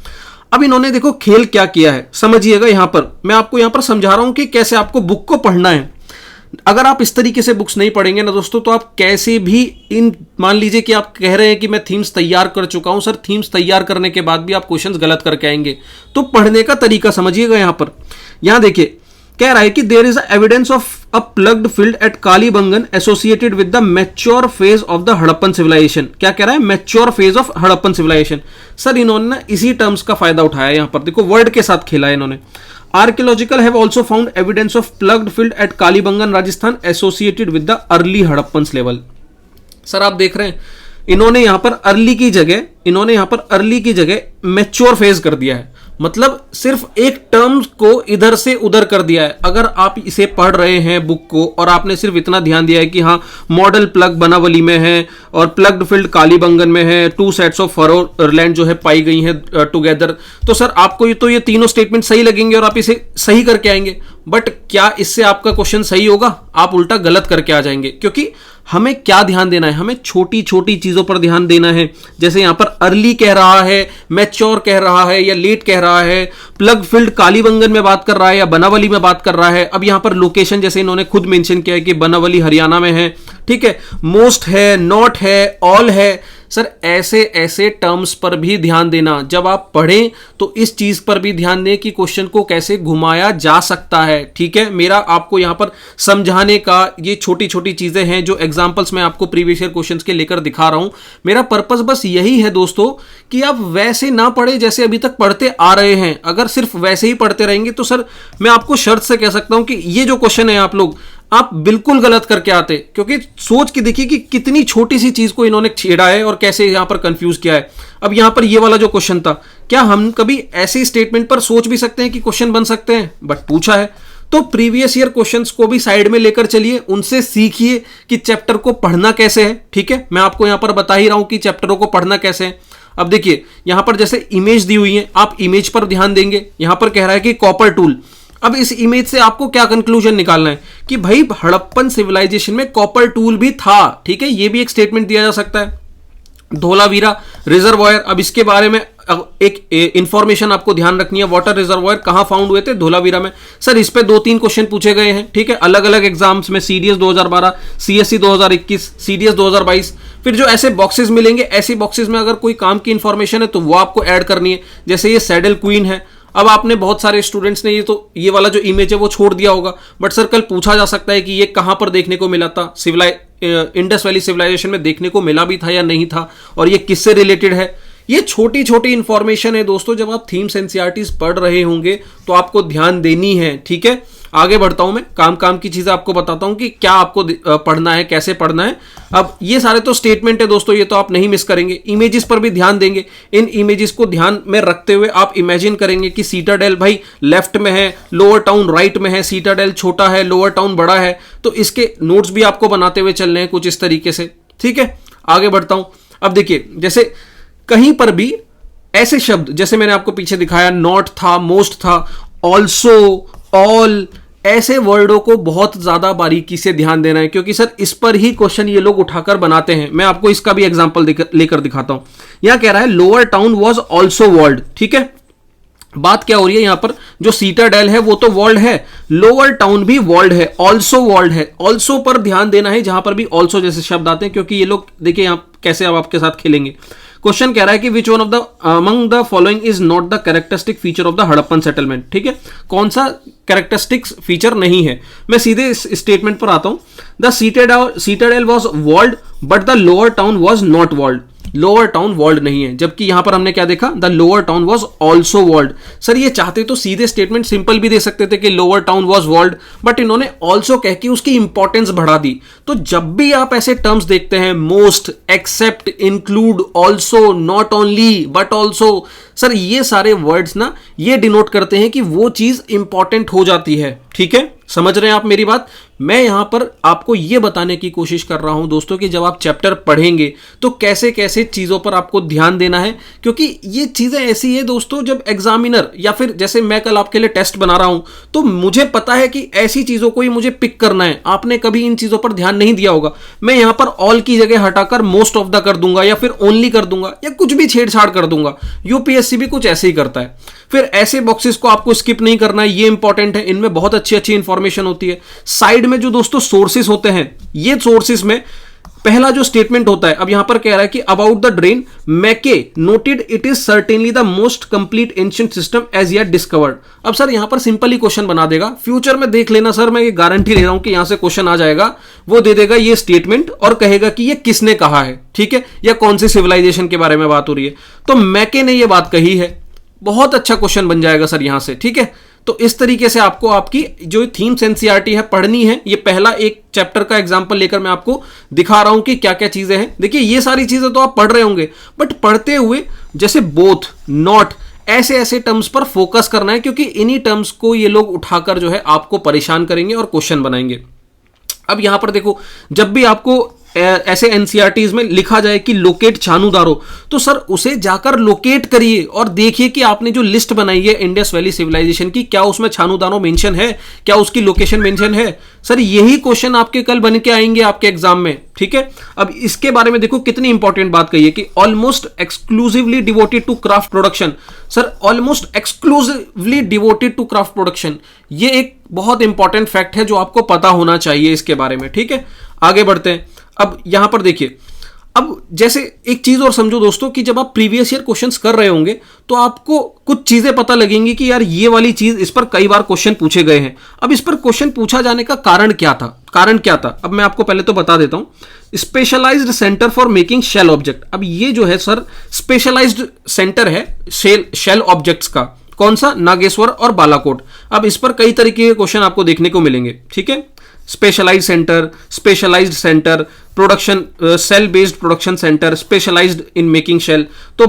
S1: अब इन्होंने देखो खेल क्या किया है, समझिएगा। यहां पर मैं आपको यहां पर समझा रहा हूं कि कैसे आपको बुक को पढ़ना है। अगर आप इस तरीके से बुक्स नहीं पढ़ेंगे ना दोस्तों तो आप कैसे भी इन, मान लीजिए कि आप कह रहे हैं कि मैं थीम्स तैयार कर चुका हूं, सर थीम्स तैयार करने के बाद भी आप क्वेश्चंस गलत करके आएंगे। तो पढ़ने का तरीका समझिएगा। यहां देखिए कह रहा है कि there is evidence of a ploughed field at Kalibangan associated with the mature phase of the Harappan civilisation. क्या कह रहा है? Mature phase of Harappan civilisation. Sir इन्होंने ना इसी टर्म्स का फायदा उठाया, यहां पर देखो वर्ड के साथ खेला है इन्होंने। Archaeological have also found evidence of ploughed field at Kalibangan Rajasthan associated with the early Harappan level. Sir आप देख रहे हैं इन्होंने यहां पर अर्ली की जगह मैच्योर फेज कर दिया है, मतलब सिर्फ एक टर्म को इधर से उधर कर दिया है। अगर आप इसे पढ़ रहे हैं बुक को और आपने सिर्फ इतना ध्यान दिया है कि हाँ मॉडल प्लग बनावली में है और प्लग्ड फील्ड कालीबंगन में है, 2 सेट्स ऑफ फरो लैंड जो है पाई गई हैं टुगेदर, तो सर आपको ये तीनों स्टेटमेंट सही लगेंगे और आप इसे सही करके आएंगे। बट क्या इससे आपका क्वेश्चन सही होगा? आप उल्टा गलत करके आ जाएंगे, क्योंकि हमें क्या ध्यान देना है, हमें छोटी छोटी चीजों पर ध्यान देना है। जैसे यहां पर अर्ली कह रहा है, मैच्योर कह रहा है या लेट कह रहा है, प्लग फील्ड कालीबंगन में बात कर रहा है या बनावली में बात कर रहा है। अब यहां पर लोकेशन जैसे इन्होंने खुद मेंशन किया है कि बनावली हरियाणा में है, ठीक है, मोस्ट है, नॉट है, ऑल है। सर ऐसे ऐसे टर्म्स पर भी ध्यान देना। जब आप पढ़ें तो इस चीज पर भी ध्यान दें कि क्वेश्चन को कैसे घुमाया जा सकता है। ठीक है, मेरा आपको यहां पर समझाने का ये छोटी छोटी चीजें हैं जो एग्जांपल्स मैं आपको प्रीवियस ईयर क्वेश्चंस के लेकर दिखा रहा हूं। मेरा पर्पस बस यही है दोस्तों कि आप वैसे ना पढ़े जैसे अभी तक पढ़ते आ रहे हैं। अगर सिर्फ वैसे ही पढ़ते रहेंगे तो सर मैं आपको शर्त से कह सकता हूं कि ये जो क्वेश्चन है आप बिल्कुल गलत करके आते, क्योंकि सोच के देखिए कि कितनी छोटी सी चीज को इन्होंने छेड़ा है और कैसे यहां पर कंफ्यूज किया है। अब यहां पर ये वाला जो क्वेश्चन था, क्या हम कभी ऐसी स्टेटमेंट पर सोच भी सकते हैं कि क्वेश्चन बन सकते हैं? बट पूछा है तो प्रीवियस ईयर क्वेश्चंस को भी साइड में लेकर चलिए, उनसे सीखिए कि चैप्टर को पढ़ना कैसे है। ठीक है, मैं आपको यहां पर बता ही रहा हूं कि चैप्टरों को पढ़ना कैसे है। अब देखिए यहां पर जैसे इमेज दी हुई है, आप इमेज पर ध्यान देंगे। यहां पर कह रहा है कि कॉपर टूल। अब इस इमेज से आपको क्या कंक्लूजन निकालना है कि भाई हड़प्पन सिविलाइजेशन में कॉपर टूल भी था। ठीक है, ये भी एक स्टेटमेंट दिया जा सकता है। धोलावीरा रिजर्वायर, अब इसके बारे में एक इंफॉर्मेशन आपको ध्यान रखनी है। वाटर रिजर्वायर कहां फाउंड हुए थे? धोलावीरा में। सर इस पे 2-3 क्वेश्चन पूछे गए हैं, ठीक है, अलग अलग एग्जाम्स में, सीडीएस 2012, सीएससी 2021, सीडीएस 2022। फिर जो ऐसे बॉक्सेस मिलेंगे, ऐसी बॉक्सेस में अगर कोई काम की इंफॉर्मेशन है तो वो आपको ऐड करनी है। जैसे ये सैडल क्वीन है, अब आपने बहुत सारे स्टूडेंट्स ने ये वाला जो इमेज है वो छोड़ दिया होगा, बट सर कल पूछा जा सकता है कि ये कहां पर देखने को मिला था, इंडस वैली सिविलाइजेशन में देखने को मिला भी था या नहीं था, और ये किससे रिलेटेड है। ये छोटी छोटी इंफॉर्मेशन है दोस्तों, जब आप थीम्स एनसीईआरटीज पढ़ रहे होंगे तो आपको ध्यान देनी है, ठीक है। आगे बढ़ता हूं मैं, काम की चीजें आपको बताता हूं कि क्या आपको पढ़ना है, कैसे पढ़ना है। अब ये सारे तो स्टेटमेंट है दोस्तों, ये तो आप नहीं मिस करेंगे। इमेजेस पर भी ध्यान देंगे, इन इमेजेस को ध्यान में रखते हुए आप इमेजिन करेंगे कि सीटाडेल भाई लेफ्ट में है, लोअर टाउन राइट में है, सीटाडेल छोटा है, लोअर टाउन बड़ा है, तो इसके नोट्स भी आपको बनाते हुए चलने हैं कुछ इस तरीके से, ठीक है। आगे बढ़ता हूं। अब देखिए, जैसे कहीं पर भी ऐसे शब्द, जैसे मैंने आपको पीछे दिखाया, नॉट था, मोस्ट था, ऑल्सो, ऑल, ऐसे वर्डों को बहुत ज्यादा बारीकी से ध्यान देना है, क्योंकि सर इस पर ही क्वेश्चन ये लोग उठाकर बनाते हैं। मैं आपको इसका भी एग्जांपल लेकर दिखाता हूं। यहां कह रहा है lower town was also walled, ठीक है। बात क्या हो रही है यहां पर, जो सीटाडेल है वो तो वॉल्ड है, लोअर टाउन भी वॉल्ड है, ऑल्सो वॉल्ड है। ऑल्सो पर ध्यान देना है जहां पर भी ऑल्सो जैसे शब्द आते हैं, क्योंकि ये लोग देखिए यहां कैसे अब आपके साथ खेलेंगे। क्वेश्चन कह रहा है कि which one of the among the following is not the characteristic feature of the Harappan settlement, ठीक है। कौन सा कैरेक्टरिस्टिक फीचर नहीं है? मैं सीधे इस स्टेटमेंट पर आता हूं। The citadel was walled but the lower town was not walled. Lower town walled नहीं है, जबकि यहां पर हमने क्या देखा, the lower town was also walled. Sir ये चाहते तो सीधे स्टेटमेंट सिंपल भी दे सकते थे कि lower town was walled, but इन्होंने ऑल्सो कह के उसकी इंपॉर्टेंस बढ़ा दी। तो जब भी आप ऐसे टर्म्स देखते हैं, most, except, include, also, not only but also, sir ये सारे वर्ड्स ना ये डिनोट करते हैं कि वो चीज इंपॉर्टेंट हो जाती है, ठीक है। समझ रहे हैं आप मेरी बात? मैं यहां पर आपको यह बताने की कोशिश कर रहा हूं दोस्तों कि जब आप चैप्टर पढ़ेंगे तो कैसे कैसे चीजों पर आपको ध्यान देना है, क्योंकि ये चीजें ऐसी है दोस्तों, जब एग्जामिनर या फिर जैसे मैं कल आपके लिए टेस्ट बना रहा हूं तो मुझे पता है कि ऐसी चीजों को ही मुझे पिक करना है। आपने कभी इन चीजों पर ध्यान नहीं दिया होगा, मैं यहां पर ऑल की जगह हटाकर मोस्ट ऑफ द कर दूंगा या फिर ओनली कर दूंगा या कुछ भी छेड़छाड़ कर दूंगा। यूपीएससी भी कुछ ऐसे ही करता है। फिर ऐसे बॉक्सेस को आपको स्किप नहीं करना है, ये इंपॉर्टेंट है, इनमें बहुत अच्छी अच्छी इंफॉर्मेशन होती है। साइड में जो दोस्तों सोर्सेस होते हैं, ये सोर्सेस में पहला जो स्टेटमेंट होता है, अब यहां पर कह रहा है कि about the drain, Mackay noted it is certainly the most complete ancient system as yet discovered. अब सर यहां पर सिंपल ही क्वेश्चन बना देगा, फ्यूचर में देख लेना सर, मैं ये गारंटी ले रहा हूं कि यहां से क्वेश्चन आ जाएगा। वो दे देगा ये स्टेटमेंट और कहेगा कि ये किसने कहा है, ठीक है, या कौन सी सिविलाइजेशन के बारे में बात हो रही है। तो मैके ने ये बात कही है, बहुत अच्छा क्वेश्चन बन जाएगा सर यहां से, ठीक है। तो इस तरीके से आपको आपकी जो थीम्स एनसीईआरटी है पढ़नी है। ये पहला एक चैप्टर का एग्जांपल लेकर मैं आपको दिखा रहा हूं कि क्या क्या चीजें हैं। देखिए ये सारी चीजें तो आप पढ़ रहे होंगे, बट पढ़ते हुए जैसे बोथ, नॉट, ऐसे ऐसे टर्म्स पर फोकस करना है, क्योंकि इन्हीं टर्म्स को ये लोग उठाकर जो है आपको परेशान करेंगे और क्वेश्चन बनाएंगे। अब यहां पर देखो, जब भी आपको ऐसे एनसीईआरटीज में लिखा जाए कि लोकेट छानूदारो, तो सर उसे जाकर लोकेट करिए और देखिए कि आपने जो लिस्ट बनाई है इंडस वैली सिविलाइजेशन की, क्या उसमें छानूदारो मेंशन है, क्या उसकी लोकेशन मेंशन है। सर यही क्वेश्चन आपके कल बन के आएंगे आपके एग्जाम में, ठीक है। अब इसके बारे में देखो कितनी इंपॉर्टेंट बात कही है कि almost exclusively devoted to craft production. Sir almost exclusively devoted to craft production, ये एक बहुत इंपॉर्टेंट फैक्ट है जो आपको पता होना चाहिए इसके बारे में, ठीक है। आगे बढ़ते हैं। अब यहां पर देखिए, अब जैसे एक चीज और समझो दोस्तों कि जब आप प्रीवियस ईयर क्वेश्चंस कर रहे होंगे तो आपको कुछ चीजें पता लगेंगी कि यार ये वाली चीज, इस पर कई बार क्वेश्चन पूछे गए हैं। अब इस पर क्वेश्चन पूछा जाने का कारण क्या था, अब मैं आपको पहले तो बता देता हूं। Specialised centre for making shell object. अब ये जो है सर स्पेशलाइज्ड सेंटर है शेल ऑब्जेक्ट्स का, कौन सा, नागेश्वर और बालाकोट। अब इस पर कई तरीके के क्वेश्चन आपको देखने को मिलेंगे, ठीक है। Specialised centre, production, shell based production centre, specialised in making shell. तो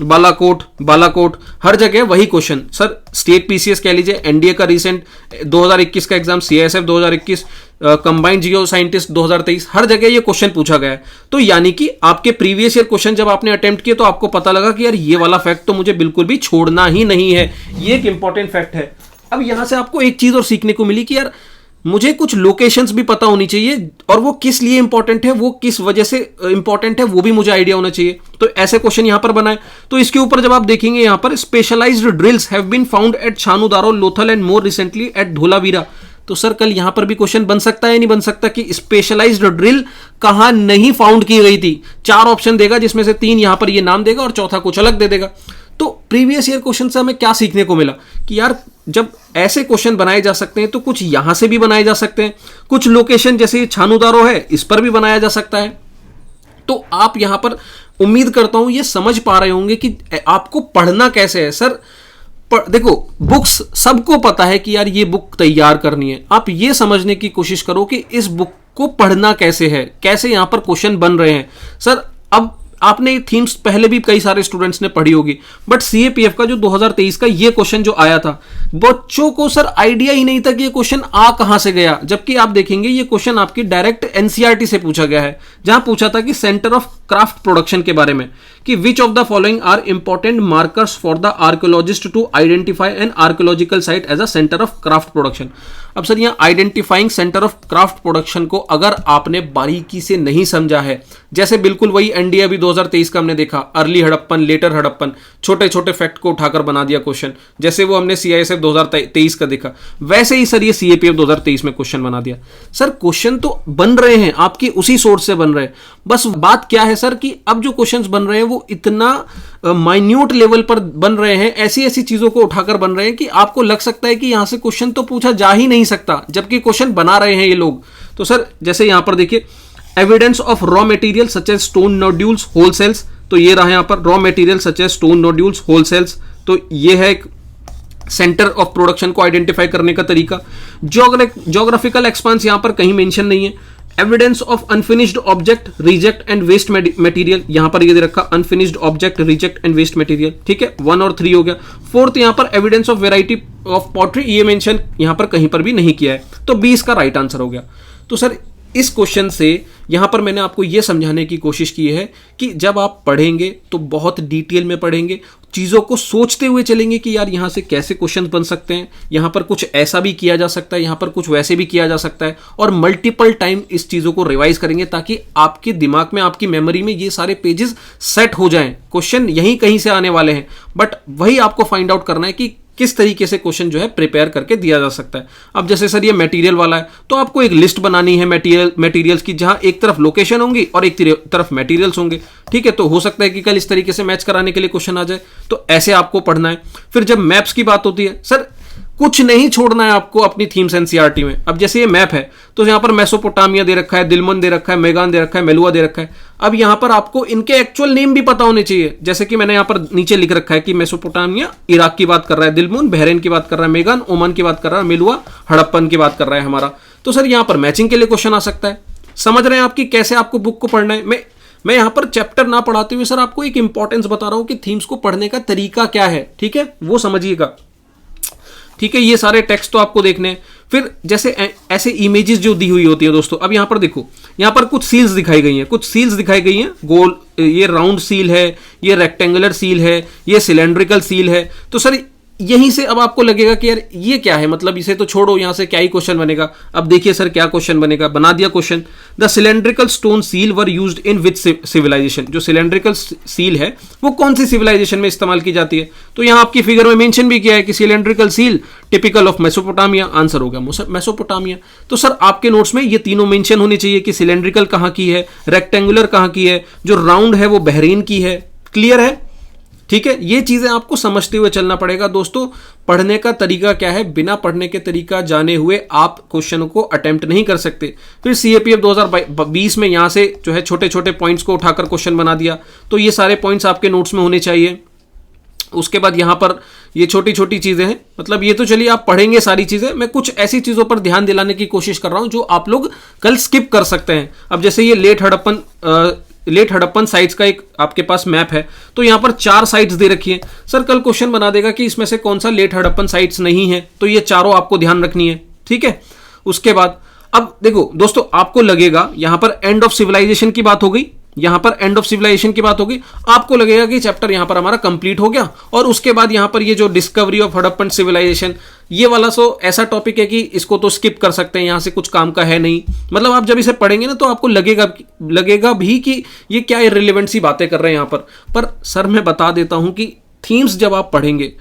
S1: बालाकोट हर जगह वही क्वेश्चन। सर स्टेट पीसीएस कह लीजिए, एनडीए का रिसेंट 2021 का एग्जाम, सीआईएसएफ 2021, कंबाइंड जियो साइंटिस्ट 2023, हर जगह ये क्वेश्चन पूछा गया है। तो यानी कि आपके प्रीवियस ईयर क्वेश्चन जब आपने अटेम्प्ट किए तो आपको पता लगा कि यार ये वाला फैक्ट तो मुझे बिल्कुल भी छोड़ना ही नहीं है, ये एक इंपॉर्टेंट फैक्ट है। अब यहां से आपको एक चीज और सीखने को मिली कि यार मुझे कुछ लोकेशंस भी पता होनी चाहिए और वो किस लिए इंपॉर्टेंट है, वो किस वजह से इंपॉर्टेंट है, वो भी मुझे आइडिया होना चाहिए। तो ऐसे क्वेश्चन यहां पर बनाए। तो इसके ऊपर जब आप देखेंगे यहां पर specialized drills have been found at Chanhudaro, Lothal and more recently at Dholavira. तो सर कल यहां पर भी क्वेश्चन बन सकता है नहीं बन सकता कि स्पेशलाइज्ड ड्रिल कहां नहीं फाउंड की गई थी। 4 ऑप्शन देगा जिसमें से 3 यहां पर ये नाम देगा और चौथा कुछ अलग दे देगा। तो प्रीवियस ईयर क्वेश्चन से हमें क्या सीखने को मिला कि यार जब ऐसे क्वेश्चन बनाए जा सकते हैं तो कुछ यहां से भी बनाए जा सकते हैं, कुछ लोकेशन जैसे छानूदारो है इस पर भी बनाया जा सकता है। तो आप यहां पर उम्मीद करता हूं ये समझ पा रहे होंगे कि आपको पढ़ना कैसे है। सर देखो बुक्स सबको पता है कि यार ये बुक तैयार करनी है, आप ये समझने की कोशिश करो कि इस बुक को पढ़ना कैसे है, कैसे यहां पर क्वेश्चन बन रहे हैं। सर अब आपने थीम्स पहले भी कई सारे स्टूडेंट्स ने पढ़ी होगी, बट सीएपीएफ का जो 2023 का ये क्वेश्चन जो आया था बच्चों को सर आइडिया ही नहीं था कि ये क्वेश्चन आ कहां से गया। जबकि आप देखेंगे ये क्वेश्चन आपकी डायरेक्ट एनसीईआरटी से पूछा गया है, जहां पूछा था कि सेंटर ऑफ क्राफ्ट प्रोडक्शन के बारे में कि which of the following are important markers for the archaeologist to identify an archaeological site as a centre of craft production. अब सर यहां identifying centre of craft production को अगर आपने बारीकी से नहीं समझा है, जैसे बिल्कुल वही एनडीए अभी 2023 का हमने देखा, अर्ली हड़प्पन लेटर हड़प्पन, छोटे छोटे फैक्ट को उठाकर बना दिया क्वेश्चन, जैसे वो हमने सीआईएसएफ 2023 का देखा, वैसे ही सर ये सीएपीएफ 2023 में क्वेश्चन बना दिया। सर क्वेश्चन तो बन रहे हैं आपकी उसी सोर्स से बन रहे हैं, बस बात क्या है सर कि अब जो क्वेश्चंस बन रहे हैं वो इतना माइन्यूट लेवल पर बन रहे हैं, ऐसी ऐसी चीजों को उठाकर बन रहे हैं कि आपको लग सकता है कि यहां से क्वेश्चन तो पूछा जा ही नहीं सकता, जबकि क्वेश्चन बना रहे हैं ये लोग। तो सर जैसे यहां पर देखिए evidence of raw material such as stone nodules whole shells, तो ये रहा यहां पर raw material such as stone nodules whole shells, तो ये है एक सेंटर ऑफ प्रोडक्शन को आइडेंटिफाई करने का तरीका। ज्योग्राफिकल एक्सपांस यहां पर कहीं मेंशन नहीं है। Evidence of unfinished object reject and waste material, यहां पर ये दे रखा unfinished object reject and waste material, ठीक है 1 और 3 हो गया। 4th यहां पर evidence of variety of pottery, ये मेंशन यहां पर कहीं पर भी नहीं किया है, तो 20 का राइट आंसर हो गया। तो सर इस क्वेश्चन से यहां पर मैंने आपको यह समझाने की कोशिश की है कि जब आप पढ़ेंगे तो बहुत डिटेल में पढ़ेंगे, चीजों को सोचते हुए चलेंगे कि यार यहां से कैसे क्वेश्चन बन सकते हैं, यहां पर कुछ ऐसा भी किया जा सकता है, यहां पर कुछ वैसे भी किया जा सकता है, और मल्टीपल टाइम इस चीजों को रिवाइज करेंगे ताकि आपके दिमाग में आपकी मेमोरी में ये सारे पेजेस सेट हो जाएं। क्वेश्चन यहीं कहीं से आने वाले हैं, बट वही आपको फाइंड आउट करना है कि किस तरीके से क्वेश्चन जो है प्रिपेयर करके दिया जा सकता है। अब जैसे सर ये मटेरियल वाला है तो आपको एक लिस्ट बनानी है मटेरियल्स की, जहां एक तरफ लोकेशन होंगी और एक तरफ मटेरियल्स होंगे, ठीक है। तो हो सकता है कि कल इस तरीके से मैच कराने के लिए क्वेश्चन आ जाए, तो ऐसे आपको पढ़ना है। फिर जब मैप्स की बात होती है, सर कुछ नहीं छोड़ना है आपको अपनी थीम्स एनसीईआरटी में। अब जैसे ये मैप है तो यहां पर मेसोपोटामिया दे रखा है, दिलमन दे रखा है, मेगान दे रखा है, मेलुआ दे रखा है। अब यहां पर आपको इनके एक्चुअल नेम भी पता होने चाहिए, जैसे कि मैंने यहां पर नीचे लिख रखा है कि मेसोपोटामिया इराक की बात कर रहा है, दिलमुन बहरीन की बात कर रहा है, मेगान ओमान की बात कर रहा है, मेलुआ हड़प्पन की बात कर रहा है हमारा। तो सर यहां पर मैचिंग के लिए क्वेश्चन आ सकता है। समझ रहे हैं आपकी कैसे आपको बुक को पढ़ना है। मैं यहां पर चैप्टर ना पढ़ाते हुए सर आपको एक इंपॉर्टेंस बता रहा हूं कि थीम्स को पढ़ने का तरीका क्या है, ठीक है, वो समझिएगा, ठीक है। ये सारे टेक्स्ट तो आपको देखने हैं। फिर जैसे ऐसे इमेजेस जो दी हुई होती है दोस्तों, अब यहां पर देखो, यहां पर कुछ सील्स दिखाई गई हैं, कुछ सील्स दिखाई गई हैं, गोल, ये राउंड सील है, ये रेक्टेंगुलर सील है, ये सिलेंड्रिकल सील है। तो सर यहीं से अब आपको लगेगा कि यार ये क्या है, मतलब इसे तो छोड़ो, यहां से क्या ही क्वेश्चन बनेगा। अब देखिए सर क्या क्वेश्चन बनेगा, बना दिया question. The cylindrical stone seal were used in which civilisation, जो सिलेंड्रिकल सील है वो कौन सी सिविलाइजेशन में इस्तेमाल की जाती है। तो यहां आपकी फिगर में मेंशन भी किया है कि cylindrical seal typical of Mesopotamia, answer होगा मेसोपोटामिया। तो सर आपके नोट्स में ये तीनों मेंशन होने चाहिए कि सिलेंड्रिकल कहां की है, रेक्टेंगुलर कहां की है, जो राउंड है वो बहरीन की है। क्लियर है, ठीक है। ये चीजें आपको समझते हुए चलना पड़ेगा दोस्तों। पढ़ने का तरीका क्या है, बिना पढ़ने के तरीका जाने हुए आप क्वेश्चन को अटेम्प्ट नहीं कर सकते। फिर सीएपीएफ 2020 में यहां से जो है छोटे छोटे पॉइंट्स को उठाकर क्वेश्चन बना दिया, तो ये सारे पॉइंट्स आपके नोट्स में होने चाहिए। उसके बाद यहां पर ये छोटी छोटी चीजें हैं, मतलब ये तो चलिए आप पढ़ेंगे सारी चीजें, मैं कुछ ऐसी चीजों पर ध्यान दिलाने की कोशिश कर रहा हूं जो आप लोग कल स्किप कर सकते हैं। अब जैसे ये लेट हड़प्पन साइट्स का एक आपके पास मैप है, तो यहां पर 4 साइट्स दे रखी है। सर कल क्वेश्चन बना देगा कि इसमें से कौन सा लेट हड़प्पन साइट्स नहीं है, तो ये चारों आपको ध्यान रखनी है, ठीक है। उसके बाद अब देखो दोस्तों, आपको लगेगा यहां पर एंड ऑफ सिविलाइजेशन की बात हो गई, यहां पर एंड ऑफ सिविलाइजेशन की बात होगी, आपको लगेगा कि चैप्टर यहां पर हमारा कंप्लीट हो गया। और उसके बाद यहां पर ये जो डिस्कवरी ऑफ हड़प्पन सिविलाइजेशन, ये वाला ऐसा टॉपिक है कि इसको तो स्किप कर सकते हैं, यहां से कुछ काम का है नहीं। मतलब आप जब इसे पढ़ेंगे ना तो आपको लगेगा भी कि ये क्या इररिलेवेंट सी बातें कर रहे हैं यहां पर सर मैं बता देता हूं कि थीम्स जब आप पढ़ेंगे,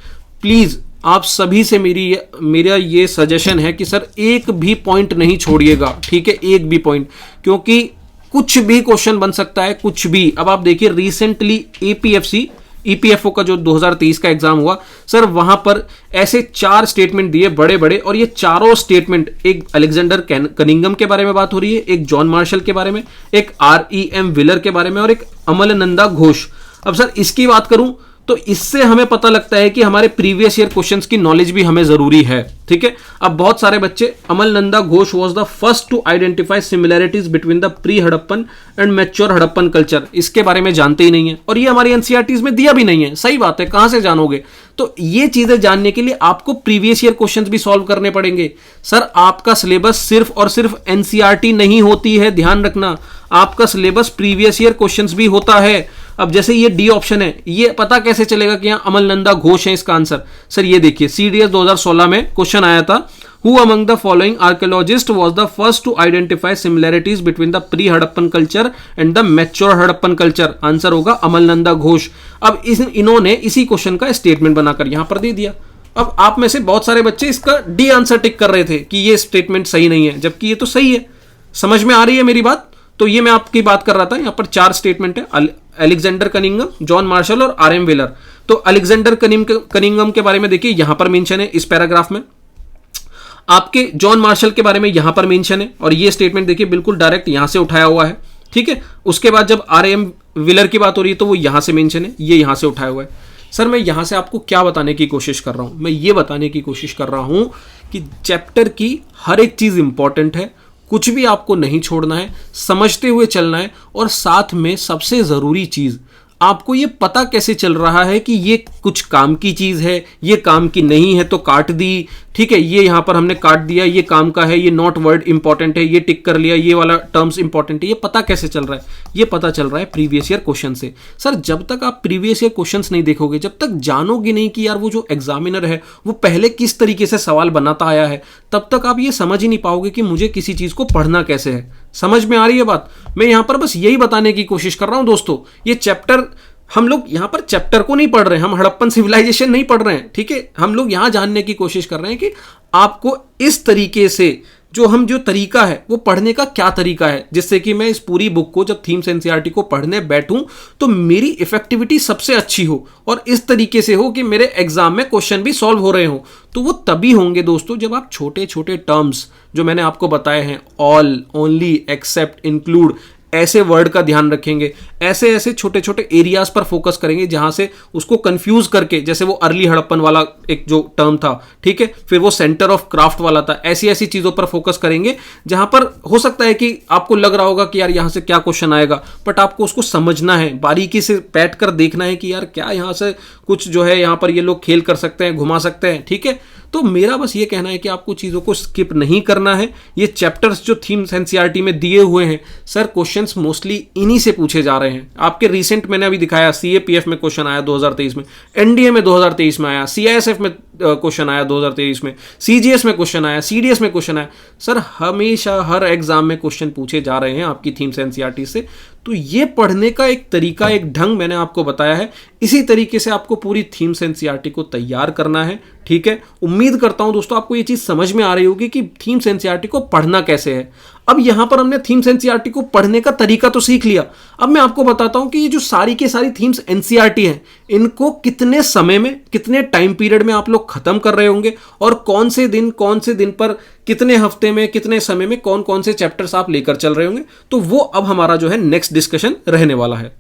S1: प्लीज आप सभी से मेरा ये सजेशन है कि सर एक भी पॉइंट नहीं छोड़िएगा, ठीक है, एक भी पॉइंट, क्योंकि कुछ भी क्वेश्चन बन सकता है, कुछ भी। अब आप देखिए रिसेंटली ईपीएफओ का जो 2023 का एग्जाम हुआ सर, वहां पर ऐसे 4 स्टेटमेंट दिए बड़े बड़े, और ये चारों स्टेटमेंट, एक अलेक्जेंडर कनिंगम के बारे में बात हो रही है, एक जॉन मार्शल के बारे में, एक REM व्हीलर के बारे में, और एक अमलनंदा घोष। अब सर इसकी बात करूं तो इससे हमें पता लगता है कि हमारे प्रीवियस ईयर क्वेश्चंस की नॉलेज भी हमें जरूरी है, ठीक है। अब बहुत सारे बच्चे, Amalananda Ghosh was the first to identify similarities between the pre Harappan and mature Harappan culture, इसके बारे में जानते ही नहीं है, और ये हमारी एनसीईआरटीज में दिया भी नहीं है। सही बात है, कहां से जानोगे? तो ये चीजें जानने के लिए आपको प्रीवियस ईयर क्वेश्चंस भी सॉल्व करने पड़ेंगे। सर आपका सिलेबस सिर्फ और सिर्फ एनसीईआरटी नहीं होती है, ध्यान रखना, आपका सिलेबस प्रीवियस ईयर क्वेश्चंस भी होता है। अब जैसे ये डी ऑप्शन है, ये पता कैसे चलेगा कि यहां अमलनंदा घोष है इसका आंसर? सर ये देखिए सीडीएस 2016 में क्वेश्चन आया था, who among the following archaeologist was the first to identify similarities between the pre Harappan culture and the mature Harappan culture? Answer होगा अमलनंदा घोष। अब इन्होंने इसी क्वेश्चन का स्टेटमेंट बनाकर यहां पर दे दिया। अब आप में से बहुत सारे बच्चे इसका डी आंसर टिक कर रहे थे कि ये स्टेटमेंट सही नहीं है, जबकि ये तो सही है। समझ में आ रही है मेरी बात? तो ये मैं आपकी बात कर रहा था, यहां पर 4 स्टेटमेंट है, अलेक्जेंडर कनिंगम, जॉन मार्शल और RM व्हीलर। तो अलेक्जेंडर कनिंगम के बारे में देखिए यहां पर मेंशन है इस पैराग्राफ में, आपके जॉन मार्शल के बारे में यहां पर मेंशन है, और ये स्टेटमेंट देखिए बिल्कुल डायरेक्ट यहां से उठाया हुआ है, ठीक है। उसके बाद जब RM व्हीलर की बात हो रही है तो वो यहां से मेंशन है, ये यहां से उठाया हुआ है। सर मैं यहां से आपको क्या बताने की कोशिश कर रहा हूं? मैं ये बताने की कोशिश कर रहा हूं कि चैप्टर की हर एक चीज इंपॉर्टेंट है, कुछ भी आपको नहीं छोड़ना है, समझते हुए चलना है, और साथ में सबसे जरूरी चीज, आपको ये पता कैसे चल रहा है कि ये कुछ काम की चीज है, ये काम की नहीं है तो काट दी, ठीक है, ये यहां पर हमने काट दिया, ये काम का है, ये नॉट वर्ड इंपॉर्टेंट है, ये टिक कर लिया, ये वाला टर्म्स इंपॉर्टेंट है। ये पता कैसे चल रहा है? ये पता चल रहा है प्रीवियस ईयर क्वेश्चन से। सर जब तक आप प्रीवियस ईयर क्वेश्चंस नहीं देखोगे, जब तक जानोगे नहीं कि यार वो जो एग्जामिनर है वो पहले किस तरीके से सवाल बनाता आया है, तब तक आप ये समझ ही नहीं पाओगे कि मुझे किसी चीज को पढ़ना कैसे है। समझ में आ रही है बात? मैं यहां पर बस यही बताने की कोशिश कर रहा हूं दोस्तों। ये चैप्टर, हम लोग यहां पर चैप्टर को नहीं पढ़ रहे हैं, हम हड़प्पन सिविलाइजेशन नहीं पढ़ रहे हैं, ठीक है। हम लोग यहां जानने की कोशिश कर रहे हैं कि आपको इस तरीके से जो तरीका है वो पढ़ने का क्या तरीका है, जिससे कि मैं इस पूरी बुक को जब थीम्स एनसीईआरटी को पढ़ने बैठूं तो मेरी इफेक्टिविटी सबसे अच्छी हो, और इस तरीके से हो कि मेरे एग्जाम में क्वेश्चन भी सॉल्व हो रहे हो। तो वो तभी होंगे दोस्तों जब आप छोटे छोटे टर्म्स जो मैंने आपको बताए हैं, ऑल, ओनली, एक्सेप्ट, इंक्लूड, ऐसे वर्ड का ध्यान रखेंगे, ऐसे ऐसे छोटे छोटे एरियाज पर फोकस करेंगे जहां से उसको कंफ्यूज करके, जैसे वो अर्ली हड़प्पन वाला एक जो टर्म था, ठीक है, फिर वो सेंटर ऑफ क्राफ्ट वाला था, ऐसी ऐसी चीजों पर फोकस करेंगे जहां पर हो सकता है कि आपको लग रहा होगा कि यार यहां से क्या क्वेश्चन आएगा, बट आपको उसको समझना है, बारीकी से बैठ कर देखना है कि यार क्या यहां से कुछ जो है यहां पर ये लोग खेल कर सकते हैं, घुमा सकते हैं, ठीक है। तो मेरा बस ये कहना है कि आपको चीजों को स्किप नहीं करना है। ये चैप्टर्स जो थीम्स एनसीईआरटी में दिए हुए हैं सर, क्वेश्चंस मोस्टली इन्हीं से पूछे जा रहे हैं। आपके रिसेंट मैंने अभी दिखाया, सीएपीएफ में क्वेश्चन आया 2023 में, एनडीए में 2023 में आया, सीआईएसएफ में क्वेश्चन आया 2023 में, सीजीएस में क्वेश्चन आया, सीडीएस में क्वेश्चन आया। सर हमेशा हर एग्जाम में क्वेश्चन पूछे जा रहे हैं आपकी थीम्स एनसीईआरटी से। तो ये पढ़ने का एक तरीका, एक ढंग मैंने आपको बताया है, इसी तरीके से आपको पूरी थीम्स एनसीईआरटी को तैयार करना है, ठीक है। उम्मीद करता हूं दोस्तों आपको ये चीज समझ में आ रही होगी कि थीम्स एनसीईआरटी को पढ़ना कैसे है। अब यहां पर हमने थीम्स एनसीईआरटी को पढ़ने का तरीका तो सीख लिया, अब मैं आपको बताता हूं कि ये जो सारी की सारी थीम्स एनसीईआरटी हैं, इनको कितने समय में, कितने टाइम पीरियड में आप लोग खत्म कर रहे होंगे, और कौन से दिन पर, कितने हफ्ते में, कितने समय में कौन कौन से चैप्टर्स आप लेकर चल रहे होंगे। तो वो अब हमारा जो है नेक्स्ट डिस्कशन रहने वाला है।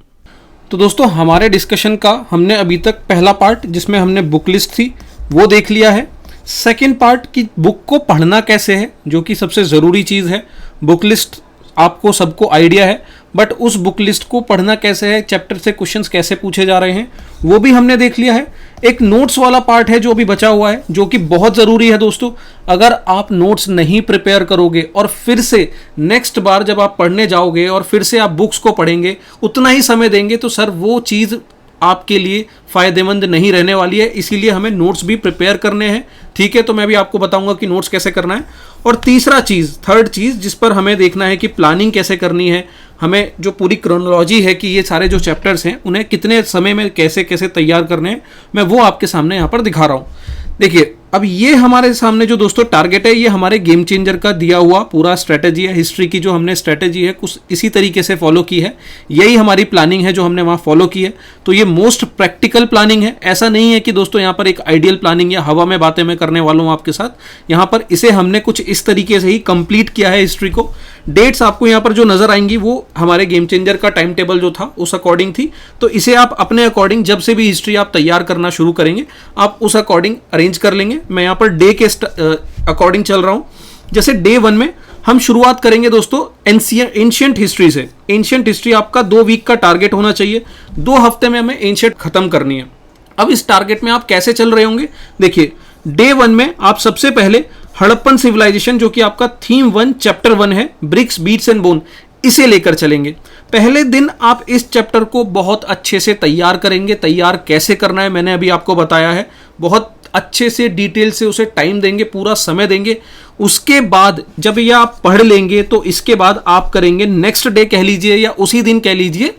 S1: तो दोस्तों हमारे डिस्कशन का हमने अभी तक पहला पार्ट जिसमें हमने बुक लिस्ट थी वो देख लिया है। सेकेंड पार्ट की बुक को पढ़ना कैसे है, जो कि सबसे ज़रूरी चीज़ है। बुक लिस्ट आपको सबको आइडिया है, बट उस बुक लिस्ट को पढ़ना कैसे है, चैप्टर से क्वेश्चंस कैसे पूछे जा रहे हैं, वो भी हमने देख लिया है। एक नोट्स वाला पार्ट है जो अभी बचा हुआ है, जो कि बहुत ज़रूरी है दोस्तों। अगर आप नोट्स नहीं प्रिपेयर करोगे और फिर से नेक्स्ट बार जब आप पढ़ने जाओगे और फिर से आप बुक्स को पढ़ेंगे, उतना ही समय देंगे, तो सर वो चीज़ आपके लिए फ़ायदेमंद नहीं रहने वाली है, इसीलिए हमें नोट्स भी प्रिपेयर करने हैं। ठीक है, तो मैं भी आपको बताऊंगा कि नोट्स कैसे करना है। और तीसरा चीज़, थर्ड चीज़ जिस पर हमें देखना है कि प्लानिंग कैसे करनी है, हमें जो पूरी क्रोनोलॉजी है कि ये सारे जो चैप्टर्स हैं उन्हें कितने समय में कैसे कैसे तैयार करने हैं, मैं वो आपके सामने यहाँ पर दिखा रहा हूँ। देखिए, अब ये हमारे सामने जो दोस्तों टारगेट है, ये हमारे गेम चेंजर का दिया हुआ पूरा स्ट्रेटेजी है। हिस्ट्री की जो हमने स्ट्रेटेजी है कुछ इसी तरीके से फॉलो की है, यही हमारी प्लानिंग है जो हमने वहाँ फॉलो की है। तो ये मोस्ट प्रैक्टिकल प्लानिंग है। ऐसा नहीं है कि दोस्तों यहाँ पर एक आइडियल प्लानिंग या हवा में बातें मैं करने वाला हूँ आपके साथ। यहाँ पर इसे हमने कुछ इस तरीके से ही कंप्लीट किया है हिस्ट्री को। डेट्स आपको यहाँ पर जो नजर आएंगी वो हमारे गेम चेंजर का टाइम टेबल जो था उस अकॉर्डिंग थी। तो इसे आप अपने अकॉर्डिंग जब से भी हिस्ट्री आप तैयार करना शुरू करेंगे, आप उस अकॉर्डिंग अरेंज कर लेंगे। मैं यहाँ पर डे के अकॉर्डिंग चल रहा हूँ। जैसे डे 1 में हम शुरुआत करेंगे दोस्तों एंशिएंट हिस्ट्री से। एंशिएंट हिस्ट्री आपका 2 वीक का टारगेट होना चाहिए, 2 हफ्ते में हमें एंशिएंट खत्म करनी है। अब इस टारगेट में आप कैसे चल रहे होंगे, देखिए डे 1 में आप सबसे पहले हड़प्पन सिविलाइजेशन, जो कि आपका थीम 1 चैप्टर 1 है, ब्रिक्स बीट्स एंड बोन, इसे लेकर चलेंगे। पहले दिन आप इस चैप्टर को बहुत अच्छे से तैयार करेंगे। तैयार कैसे करना है मैंने अभी आपको बताया है, बहुत अच्छे से डिटेल से उसे टाइम देंगे, पूरा समय देंगे। उसके बाद जब ये आप पढ़ लेंगे तो इसके बाद आप करेंगे नेक्स्ट डे कह लीजिए या उसी दिन कह लीजिए,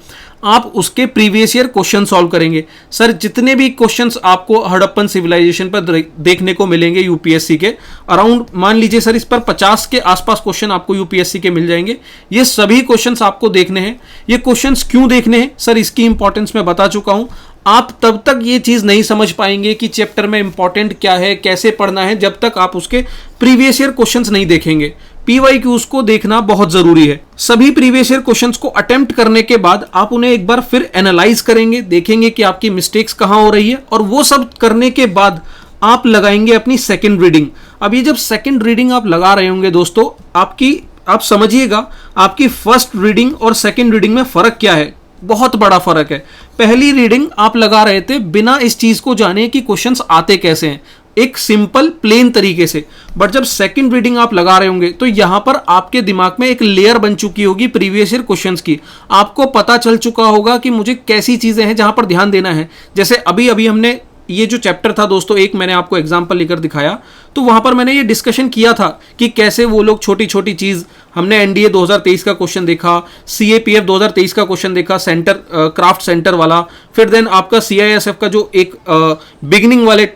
S1: आप उसके प्रीवियस ईयर क्वेश्चन सॉल्व करेंगे। सर जितने भी क्वेश्चंस आपको हड़प्पन सिविलाइजेशन पर देखने को मिलेंगे यूपीएससी के, अराउंड मान लीजिए सर इस पर 50 के आसपास क्वेश्चन आपको यूपीएससी के मिल जाएंगे। ये सभी क्वेश्चंस आपको देखने हैं। ये क्वेश्चंस क्यों देखने हैं सर, इसकी इंपॉर्टेंस मैं बता चुका हूं। आप तब तक ये चीज नहीं समझ पाएंगे कि चैप्टर में इंपॉर्टेंट क्या है, कैसे पढ़ना है, जब तक आप उसके प्रीवियस ईयर क्वेश्चंस नहीं देखेंगे। पीवाईक्यूज को देखना बहुत जरूरी है। सभी प्रीवियस ईयर क्वेश्चंस को अटेम्प्ट करने के बाद आप उन्हें एक बार फिर एनालाइज करेंगे, देखेंगे कि आपकी मिस्टेक्स कहां हो रही है, और वो सब करने के बाद आप लगाएंगे अपनी सेकंड रीडिंग। अब ये जब सेकंड रीडिंग आप लगा रहे होंगे दोस्तों, आप समझिएगा आपकी फर्स्ट रीडिंग और सेकंड रीडिंग में फर्क क्या है। बहुत बड़ा फर्क है। पहली रीडिंग आप लगा रहे थे बिना इस चीज को जाने कि क्वेश्चंस आते कैसे हैं, एक सिंपल प्लेन तरीके से। बट जब सेकंड रीडिंग आप लगा रहे होंगे तो यहां पर आपके दिमाग में एक लेयर बन चुकी होगी प्रीवियस ईयर क्वेश्चंस की। आपको पता चल चुका होगा कि मुझे कैसी चीजें हैं जहां पर ध्यान देना है। जैसे अभी अभी हमने ये जो चैप्टर था दोस्तों, एक मैंने आपको एग्जांपल लेकर दिखाया, तो वहां पर मैंने ये डिस्कशन किया था कि कैसे वो लोग छोटी छोटी चीज, हमने एनडीए 2023 का क्वेश्चन देखा, सीएपीएफ 2023 का क्वेश्चन देखा, सेंटर क्राफ्ट सेंटर वाला, फिर देन आपका सीआईएसएफ का जो एक बिगिनिंग वाले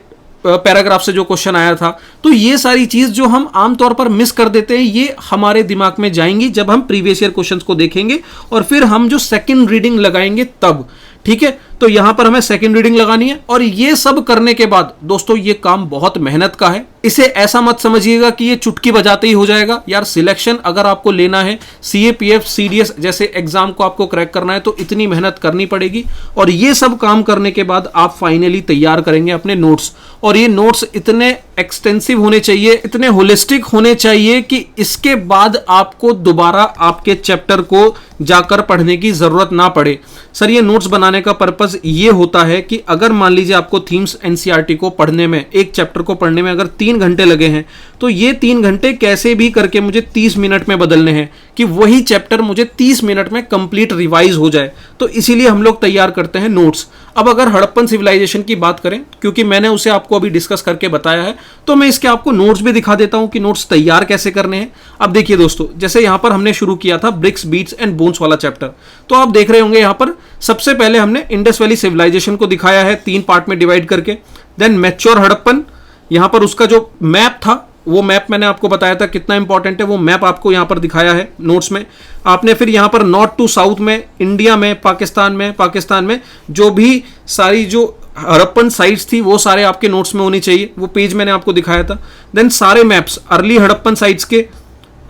S1: पैराग्राफ से जो क्वेश्चन आया था। तो ये सारी चीज जो हम आमतौर पर मिस कर देते हैं, ये हमारे दिमाग में जाएंगी जब हम प्रीवियस ईयर क्वेश्चंस को देखेंगे और फिर हम जो सेकंड रीडिंग लगाएंगे तब। ठीक है, तो यहां पर हमें सेकंड रीडिंग लगानी है। और ये सब करने के बाद दोस्तों ये काम बहुत मेहनत का है। इसे ऐसा मत समझिएगा कि ये चुटकी बजाते ही हो जाएगा। यार सिलेक्शन अगर आपको लेना है, सीएपीएफ सीडीएस जैसे एग्जाम को आपको क्रैक करना है, तो इतनी मेहनत करनी पड़ेगी। और ये सब काम करने के बाद आप फाइनली तैयार करेंगे अपने नोट्स। और ये नोट्स इतने एक्सटेंसिव होने चाहिए, इतने होलिस्टिक होने चाहिए कि इसके बाद आपको दोबारा आपके चैप्टर को जाकर पढ़ने की जरूरत ना पड़े। सर ये नोट्स बनाने का पर्पस ये होता है कि अगर मान लीजिए आपको थीम्स एनसीईआरटी को पढ़ने में, एक चैप्टर को पढ़ने में अगर 3 घंटे लगे हैं, तो ये 3 घंटे कैसे भी करके मुझे 30 मिनट में बदलने हैं कि वही चैप्टर मुझे 30 मिनट में कंप्लीट रिवाइज हो जाए। तो इसीलिए हम लोग तैयार करते हैं नोट्स। अब अगर हड़प्पन सिविलाइजेशन की बात करें, क्योंकि मैंने उसे आपको अभी डिस्कस करके बताया है, तो मैं इसके आपको नोट्स भी दिखा देता हूं कि नोट्स तैयार कैसे करने हैं। अब देखिए दोस्तों, जैसे यहां पर हमने शुरू किया था ब्रिक्स बीट्स एंड बोन्स वाला चैप्टर, तो आप देख रहे होंगे यहां पर सबसे पहले हमने इंडस वैली सिविलाइजेशन को दिखाया है 3 पार्ट में डिवाइड करके। देन मैच्योर हड़प्पन, यहां पर उसका जो मैप था, वो मैप मैंने आपको बताया था कितना इंपॉर्टेंट है, वो मैप आपको यहां पर दिखाया है नोट्स में। आपने फिर यहां पर नॉर्थ टू साउथ में, इंडिया में, पाकिस्तान में जो भी सारी जो हड़प्पन साइट्स थी वो सारे आपके नोट्स में होनी चाहिए। वो पेज मैंने आपको दिखाया था। देन सारे मैप्स अर्ली हड़प्पन साइट्स के,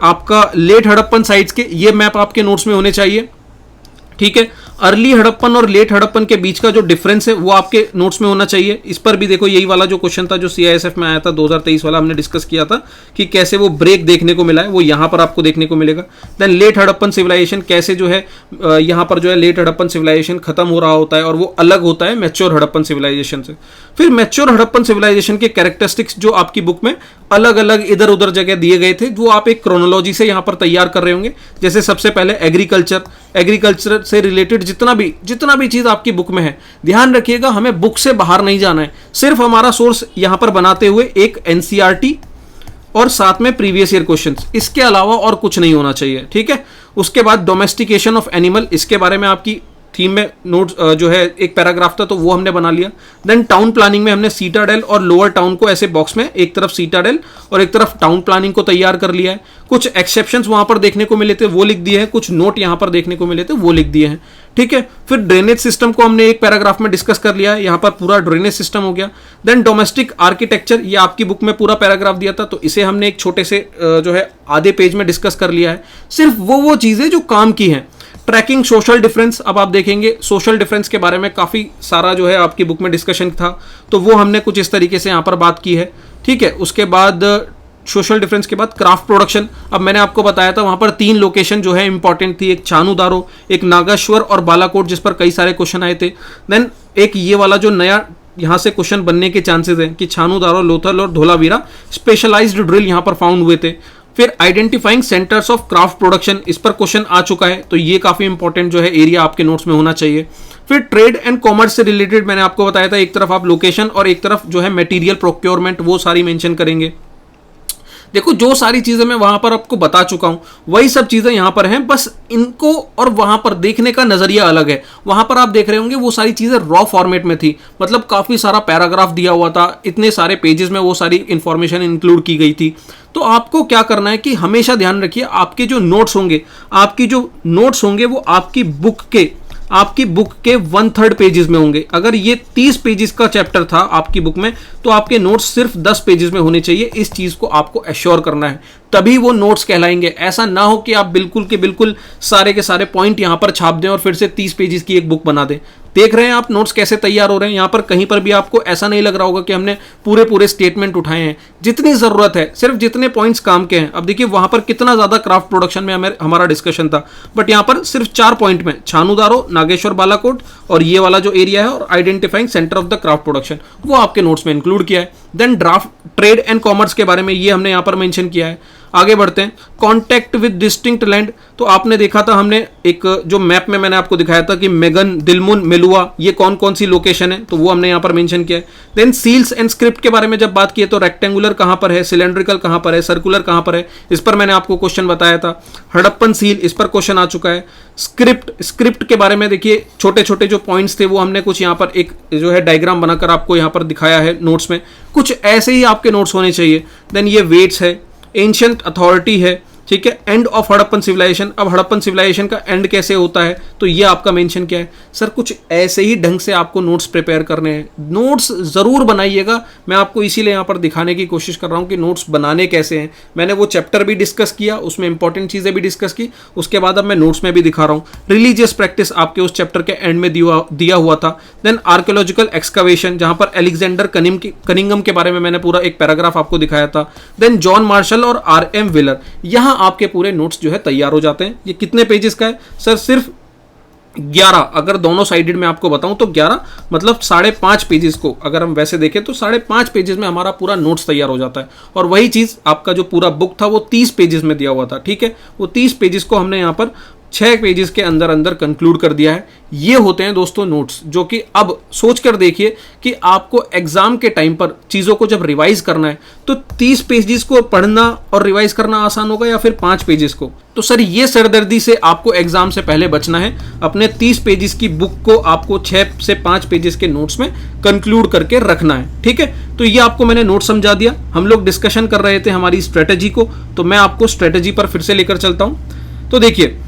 S1: आपका लेट हड़प्पन साइट्स के, ये मैप आपके नोट्स में होने चाहिए। ठीक है, अर्ली हड़प्पन और लेट हड़प्पन के बीच का जो डिफरेंस है वो आपके नोट्स में होना चाहिए। इस पर भी देखो, यही वाला जो क्वेश्चन था जो सीआईएसएफ में आया था 2023 वाला, हमने डिस्कस किया था कि कैसे वो ब्रेक देखने को मिला है, वो यहाँ पर आपको देखने को मिलेगा। देन लेट हड़प्पन सिविलाइजेशन कैसे जो है यहाँ पर जो है लेट हड़प्पन सिविलाइजेशन खत्म हो रहा होता है और वो अलग होता है मैच्योर हड़प्पन सिविलाइजेशन से। फिर मैच्योर हड़प्पन सिविलाइजेशन के कैरेक्टरिस्टिक्स जो आपकी बुक में अलग अलग इधर उधर जगह दिए गए थे, वो आप एक क्रोनोलॉजी से यहाँ पर तैयार कर रहे होंगे। जैसे सबसे पहले एग्रीकल्चर, एग्रीकल्चर से रिलेटेड जितना भी चीज़ आपकी बुक में है, ध्यान रखिएगा हमें बुक से बाहर नहीं जाना है। सिर्फ हमारा सोर्स यहाँ पर बनाते हुए एक एनसीईआरटी और साथ में प्रीवियस ईयर क्वेश्चंस, इसके अलावा और कुछ नहीं होना चाहिए, ठीक है। उसके बाद डोमेस्टिकेशन ऑफ एनिमल, इसके बारे में आपकी थीम में नोट जो है एक पैराग्राफ था तो वो हमने बना लिया। देन टाउन प्लानिंग में हमने सीटाडेल और लोअर टाउन को ऐसे बॉक्स में एक तरफ सीटाडेल और एक तरफ टाउन प्लानिंग को तैयार कर लिया है। कुछ एक्सेप्शंस वहां पर देखने को मिले थे वो लिख दिए हैं, कुछ नोट यहां पर देखने को मिले थे वो लिख दिए हैं, ठीक है। फिर ड्रेनेज सिस्टम को हमने एक पैराग्राफ में डिस्कस कर लिया है, यहां पर पूरा ड्रेनेज सिस्टम हो गया। देन डोमेस्टिक आर्किटेक्चर, ये आपकी बुक में पूरा पैराग्राफ दिया था तो इसे हमने एक छोटे से जो है आधे पेज में डिस्कस कर लिया है। सिर्फ वो चीजें जो काम की हैं। ट्रैकिंग सोशल डिफरेंस, अब आप देखेंगे सोशल डिफरेंस के बारे में काफ़ी सारा जो है आपकी बुक में डिस्कशन था तो वो हमने कुछ इस तरीके से यहाँ पर बात की है, ठीक है। उसके बाद सोशल डिफरेंस के बाद क्राफ्ट प्रोडक्शन, अब मैंने आपको बताया था वहाँ पर 3 लोकेशन जो है इंपॉर्टेंट थी, एक चानूदारो, एक नागेश्वर और बालाकोट, जिस पर कई सारे क्वेश्चन आए थे। देन एक ये वाला जो नया यहाँ से क्वेश्चन बनने के चांसेस हैं कि छानूदारो, लोथल और धोलावीरा स्पेशलाइज्ड ड्रिल यहाँ पर फाउंड हुए थे। फिर identifying centres of craft production, इस पर क्वेश्चन आ चुका है तो ये काफी इंपॉर्टेंट जो है एरिया आपके नोट्स में होना चाहिए। फिर ट्रेड एंड कॉमर्स से रिलेटेड मैंने आपको बताया था, एक तरफ आप लोकेशन और एक तरफ जो है मटेरियल प्रोक्योरमेंट वो सारी मेंशन करेंगे। देखो जो सारी चीजें मैं वहां पर आपको बता चुका हूं वही सब चीजें यहां पर हैं, बस इनको और वहां पर देखने का नजरिया अलग है। वहां पर आप देख रहे होंगे वो सारी चीजें रॉ फॉर्मेट में थी, मतलब काफी सारा पैराग्राफ दिया हुआ था, इतने सारे पेजेस में वो सारी इंफॉर्मेशन इंक्लूड की गई थी। तो आपको क्या करना है कि हमेशा ध्यान रखिए आपके जो नोट्स होंगे वो आपकी बुक के 1/3 पेजेस में होंगे। अगर ये 30 पेजेस का चैप्टर था आपकी बुक में तो आपके नोट्स सिर्फ 10 पेजेस में होने चाहिए। इस चीज को आपको एश्योर करना है, तभी वो नोट्स कहलाएंगे। ऐसा ना हो कि आप बिल्कुल के बिल्कुल सारे के सारे पॉइंट यहां पर छाप दें और फिर से 30 पेजेस की एक बुक बना दें। देख रहे हैं आप नोट्स कैसे तैयार हो रहे हैं, यहां पर कहीं पर भी आपको ऐसा नहीं लग रहा होगा कि हमने पूरे स्टेटमेंट उठाए हैं। जितनी जरूरत है, सिर्फ जितने पॉइंट्स काम के हैं। अब देखिए वहां पर कितना ज्यादा क्राफ्ट प्रोडक्शन में हमारा डिस्कशन था, बट यहां पर सिर्फ 4 पॉइंट में छानूदारो, नागेश्वर, बालाकोट और ये वाला जो एरिया है और identifying centre of the craft production वो आपके नोट्स में इंक्लूड किया है। Then craft trade and commerce के बारे में ये हमने यहां पर मेंशन किया है। आगे बढ़ते हैं, कॉन्टैक्ट विद डिस्टिंक्ट लैंड, तो आपने देखा था हमने एक जो मैप में मैंने आपको दिखाया था कि मेगन, दिलमुन, मेलुआ ये कौन कौन सी लोकेशन है, तो वो हमने यहाँ पर मेंशन किया है। देन सील्स एंड स्क्रिप्ट के बारे में जब बात की है तो रेक्टेंगुलर कहाँ पर है, सिलेंड्रिकल कहाँ पर है, सर्कुलर कहाँ पर है, इस पर मैंने आपको क्वेश्चन बताया था। हड़प्पन सील, इस पर क्वेश्चन आ चुका है। स्क्रिप्ट के बारे में देखिए छोटे छोटे जो पॉइंट्स थे वो हमने कुछ यहाँ पर एक जो है डायग्राम बनाकर आपको यहाँ पर दिखाया है नोट्स में, कुछ ऐसे ही आपके नोट्स होने चाहिए। देन ये वेट्स है, एंशिएंट अथॉरिटी है, ठीक है। एंड ऑफ हड़प्पन सिविलाइजेशन, अब हड़प्पन सिविलाइजेशन का एंड कैसे होता है तो ये आपका मेंशन क्या है। सर कुछ ऐसे ही ढंग से आपको नोट्स प्रिपेयर करने हैं, नोट्स जरूर बनाइएगा। मैं आपको इसीलिए यहाँ पर दिखाने की कोशिश कर रहा हूँ कि नोट्स बनाने कैसे हैं। मैंने वो चैप्टर भी डिस्कस किया, उसमें इंपॉर्टेंट चीजें भी डिस्कस की, उसके बाद अब मैं नोट्स में भी दिखा रहा हूँ। रिलीजियस प्रैक्टिस आपके उस चैप्टर के एंड में दिया हुआ था। देन आर्कियोलॉजिकल एक्सकवेशन, जहां पर एलेक्जेंडर कनिंगम के बारे में मैंने पूरा एक पैराग्राफ आपको दिखाया था। देन जॉन मार्शल और RM व्हीलर, यहां आपके पूरे नोट्स जो है तैयार हो जाते हैं। ये कितने पेजेस का है सर, सिर्फ 11, अगर दोनों साइडेड में आपको बताऊं तो 11 मतलब 5.5 पेजेस को अगर हम वैसे देखें तो 5.5 पेजेस में हमारा पूरा नोट्स तैयार हो जाता है। और वही चीज आपका जो पूरा बुक था वो 30 पेजेस में दिया हुआ था, ठीक है। वो 30 पेजेस को हमने यहाँ पर 6 पेजेस के अंदर कंक्लूड कर दिया है। ये होते हैं दोस्तों नोट्स, जो कि अब सोच कर देखिए कि आपको एग्जाम के टाइम पर चीज़ों को जब रिवाइज करना है तो 30 पेजेस को पढ़ना और रिवाइज करना आसान होगा या फिर 5 पेजेस को। तो सर ये सरदर्दी से आपको एग्जाम से पहले बचना है। अपने 30 पेजेस की बुक को आपको 6 से 5 पेजेस के नोट्स में कंक्लूड करके रखना है, ठीक है। तो ये आपको मैंने नोट समझा दिया। हम लोग डिस्कशन कर रहे थे हमारी स्ट्रेटेजी को, तो मैं आपको स्ट्रेटेजी पर फिर से लेकर चलता हूं। तो देखिए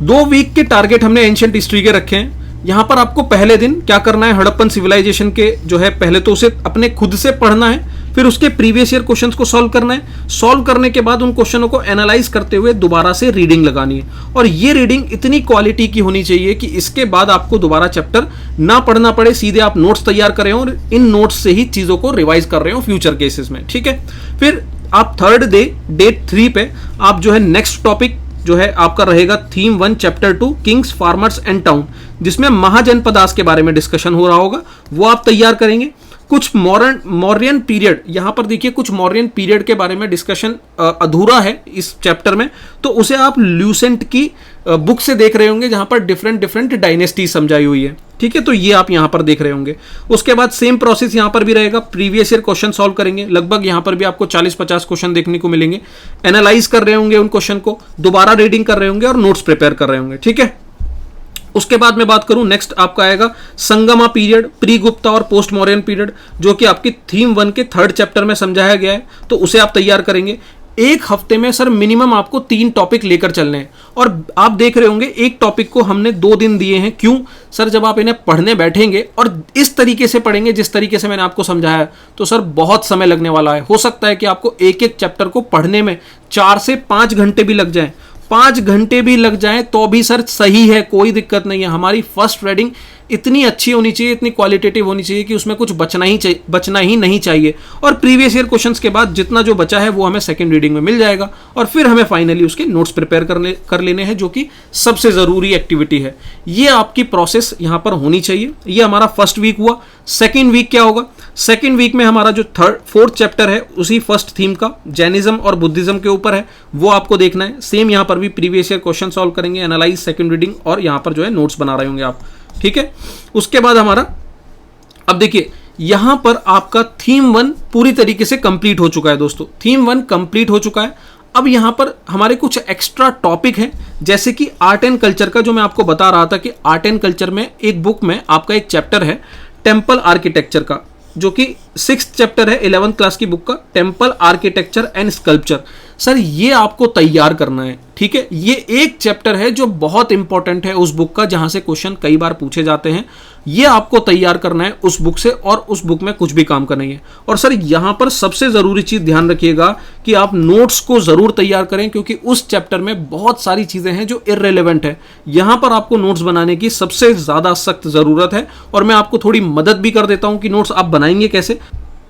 S1: 2 वीक के टारगेट हमने एंशिएंट हिस्ट्री के रखे हैं। यहां पर आपको पहले दिन क्या करना है, हड़प्पन सिविलाइजेशन के जो है पहले तो उसे अपने खुद से पढ़ना है, फिर उसके प्रीवियस ईयर क्वेश्चंस को सॉल्व करना है। सॉल्व करने के बाद उन क्वेश्चनों को एनालाइज करते हुए दोबारा से रीडिंग लगानी है, और ये रीडिंग इतनी क्वालिटी की होनी चाहिए कि इसके बाद आपको दोबारा चैप्टर ना पढ़ना पड़े, सीधे आप नोट्स तैयार कर रहे हो और इन नोट्स से ही चीजों को रिवाइज कर रहे हो फ्यूचर केसेस में, ठीक है। फिर आप थर्ड डे 3 पे आप जो है नेक्स्ट टॉपिक जो है आपका रहेगा theme 1 chapter 2 Kings, farmers and town, जिसमें महाजनपदास के बारे में डिस्कशन हो रहा होगा, वो आप तैयार करेंगे। कुछ मौर्यन पीरियड, यहां पर देखिए कुछ मौर्यन पीरियड के बारे में डिस्कशन अधूरा है इस चैप्टर में, तो उसे आप ल्यूसेंट की बुक से देख रहे होंगे जहां पर डिफरेंट डायनेस्टी समझाई हुई है। ठीक है, तो ये आप यहां पर देख रहे होंगे। उसके बाद सेम प्रोसेस यहां पर भी रहेगा, प्रीवियस ईयर क्वेश्चन सॉल्व करेंगे, लगभग यहां पर भी आपको 40-50 क्वेश्चन देखने को मिलेंगे। एनालाइज कर रहे होंगे उन क्वेश्चन को, दोबारा रीडिंग कर रहे होंगे और नोट्स प्रिपेयर कर रहे होंगे। ठीक है, उसके बाद मैं बात करूं, नेक्स्ट आपका आएगा संगमा पीरियड, प्री गुप्ता और पोस्ट मौर्यन पीरियड, जो कि आपकी थीम 1 के 3rd चैप्टर में समझाया गया है, तो उसे आप तैयार करेंगे। एक हफ्ते में सर मिनिमम आपको 3 टॉपिक लेकर चलने हैं, और आप देख रहे होंगे एक टॉपिक को हमने 2 दिन दिए हैं। क्यों सर? जब आप इन्हें पढ़ने बैठेंगे और इस तरीके से पढ़ेंगे जिस तरीके से मैंने आपको समझाया, तो सर बहुत समय लगने वाला है। हो सकता है कि आपको एक एक चैप्टर को पढ़ने में 4 से 5 घंटे भी लग जाए, 5 घंटे भी लग जाए तो भी सर सही है, कोई दिक्कत नहीं है। हमारी फर्स्ट रीडिंग इतनी अच्छी होनी चाहिए, इतनी क्वालिटेटिव होनी चाहिए कि उसमें कुछ बचना ही नहीं चाहिए। और प्रीवियस ईयर क्वेश्चंस के बाद जितना जो बचा है वो हमें सेकंड रीडिंग में मिल जाएगा, और फिर हमें फाइनली उसके नोट्स प्रिपेयर कर लेने हैं, जो कि सबसे ज़रूरी एक्टिविटी है। ये आपकी प्रोसेस यहाँ पर होनी चाहिए। ये हमारा फर्स्ट वीक हुआ। सेकेंड वीक क्या होगा? सेकेंड वीक में हमारा जो 4th चैप्टर है उसी फर्स्ट थीम का, जैनिज्म और बुद्धिज्म के ऊपर है, वो आपको देखना है। सेम यहाँ पर भी प्रीवियस ईयर क्वेश्चन सॉल्व करेंगे, एनालाइज, सेकंड रीडिंग, और यहाँ पर जो है नोट्स बना रहे होंगे आप। ठीक है, उसके बाद हमारा, अब देखिए यहां पर आपका थीम 1 पूरी तरीके से कंप्लीट हो चुका है दोस्तों। थीम 1 कंप्लीट हो चुका है। अब यहां पर हमारे कुछ एक्स्ट्रा टॉपिक हैं, जैसे कि आर्ट एंड कल्चर का, जो मैं आपको बता रहा था कि आर्ट एंड कल्चर में एक बुक में आपका एक चैप्टर है टेम्पल आर्किटेक्चर का, जो कि 6th चैप्टर है 11th क्लास की बुक का, temple architecture and sculpture. Sir ये आपको तैयार करना है। ठीक है, ये एक चैप्टर है जो बहुत इंपॉर्टेंट है उस बुक का, जहां से क्वेश्चन कई बार पूछे जाते हैं। ये आपको तैयार करना है उस बुक से, और उस बुक में कुछ भी काम करना है। और सर यहां पर सबसे जरूरी चीज ध्यान रखिएगा कि आप नोट्स को जरूर तैयार करें, क्योंकि उस चैप्टर में बहुत सारी चीजें हैं जो इररिलेवेंट है। यहां पर आपको नोट्स बनाने की सबसे ज्यादा सख्त जरूरत है, और मैं आपको थोड़ी मदद भी कर देता हूं कि नोट्स आप बनाएंगे कैसे।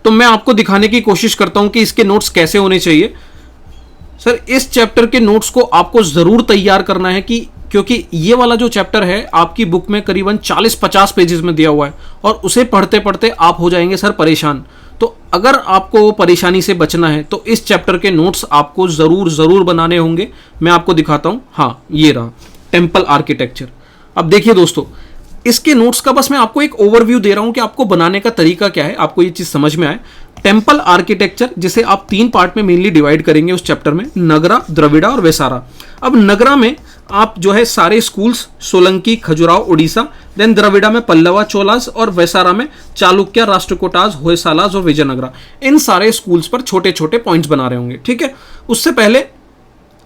S1: तो मैं आपको दिखाने की कोशिश करता हूं कि इसके नोट्स कैसे होने चाहिए। सर इस चैप्टर के नोट्स को आपको जरूर तैयार करना है, क्योंकि ये वाला जो चैप्टर है आपकी बुक में करीबन 40-50 पेजेस में दिया हुआ है, और उसे पढ़ते पढ़ते आप हो जाएंगे सर परेशान। तो अगर आपको परेशानी से बचना है तो इस चैप्टर के नोट्स आपको जरूर बनाने होंगे। मैं आपको दिखाता हूं। हाँ, ये रहा टेम्पल आर्किटेक्चर। अब देखिए दोस्तों, इसके नोट्स का बस मैं आपको एक ओवरव्यू दे रहा हूं कि आपको बनाने का तरीका क्या है, आपको ये चीज समझ में आए। टेम्पल आर्किटेक्चर, जिसे आप 3 पार्ट में मेनली डिवाइड करेंगे उस चैप्टर में, नगरा, द्रविड़ा और वेसारा। अब नगरा में आप जो है सारे स्कूल्स, सोलंकी, खजुराहो, उड़ीसा, देन द्रविड़ा में पल्लवा, चोलास, और वेसारा में चालुक्य, राष्ट्रकूटास, होयसालास और विजयनगरा। इन सारे स्कूल्स पर छोटे छोटे पॉइंट्स बना रहे होंगे। ठीक है, उससे पहले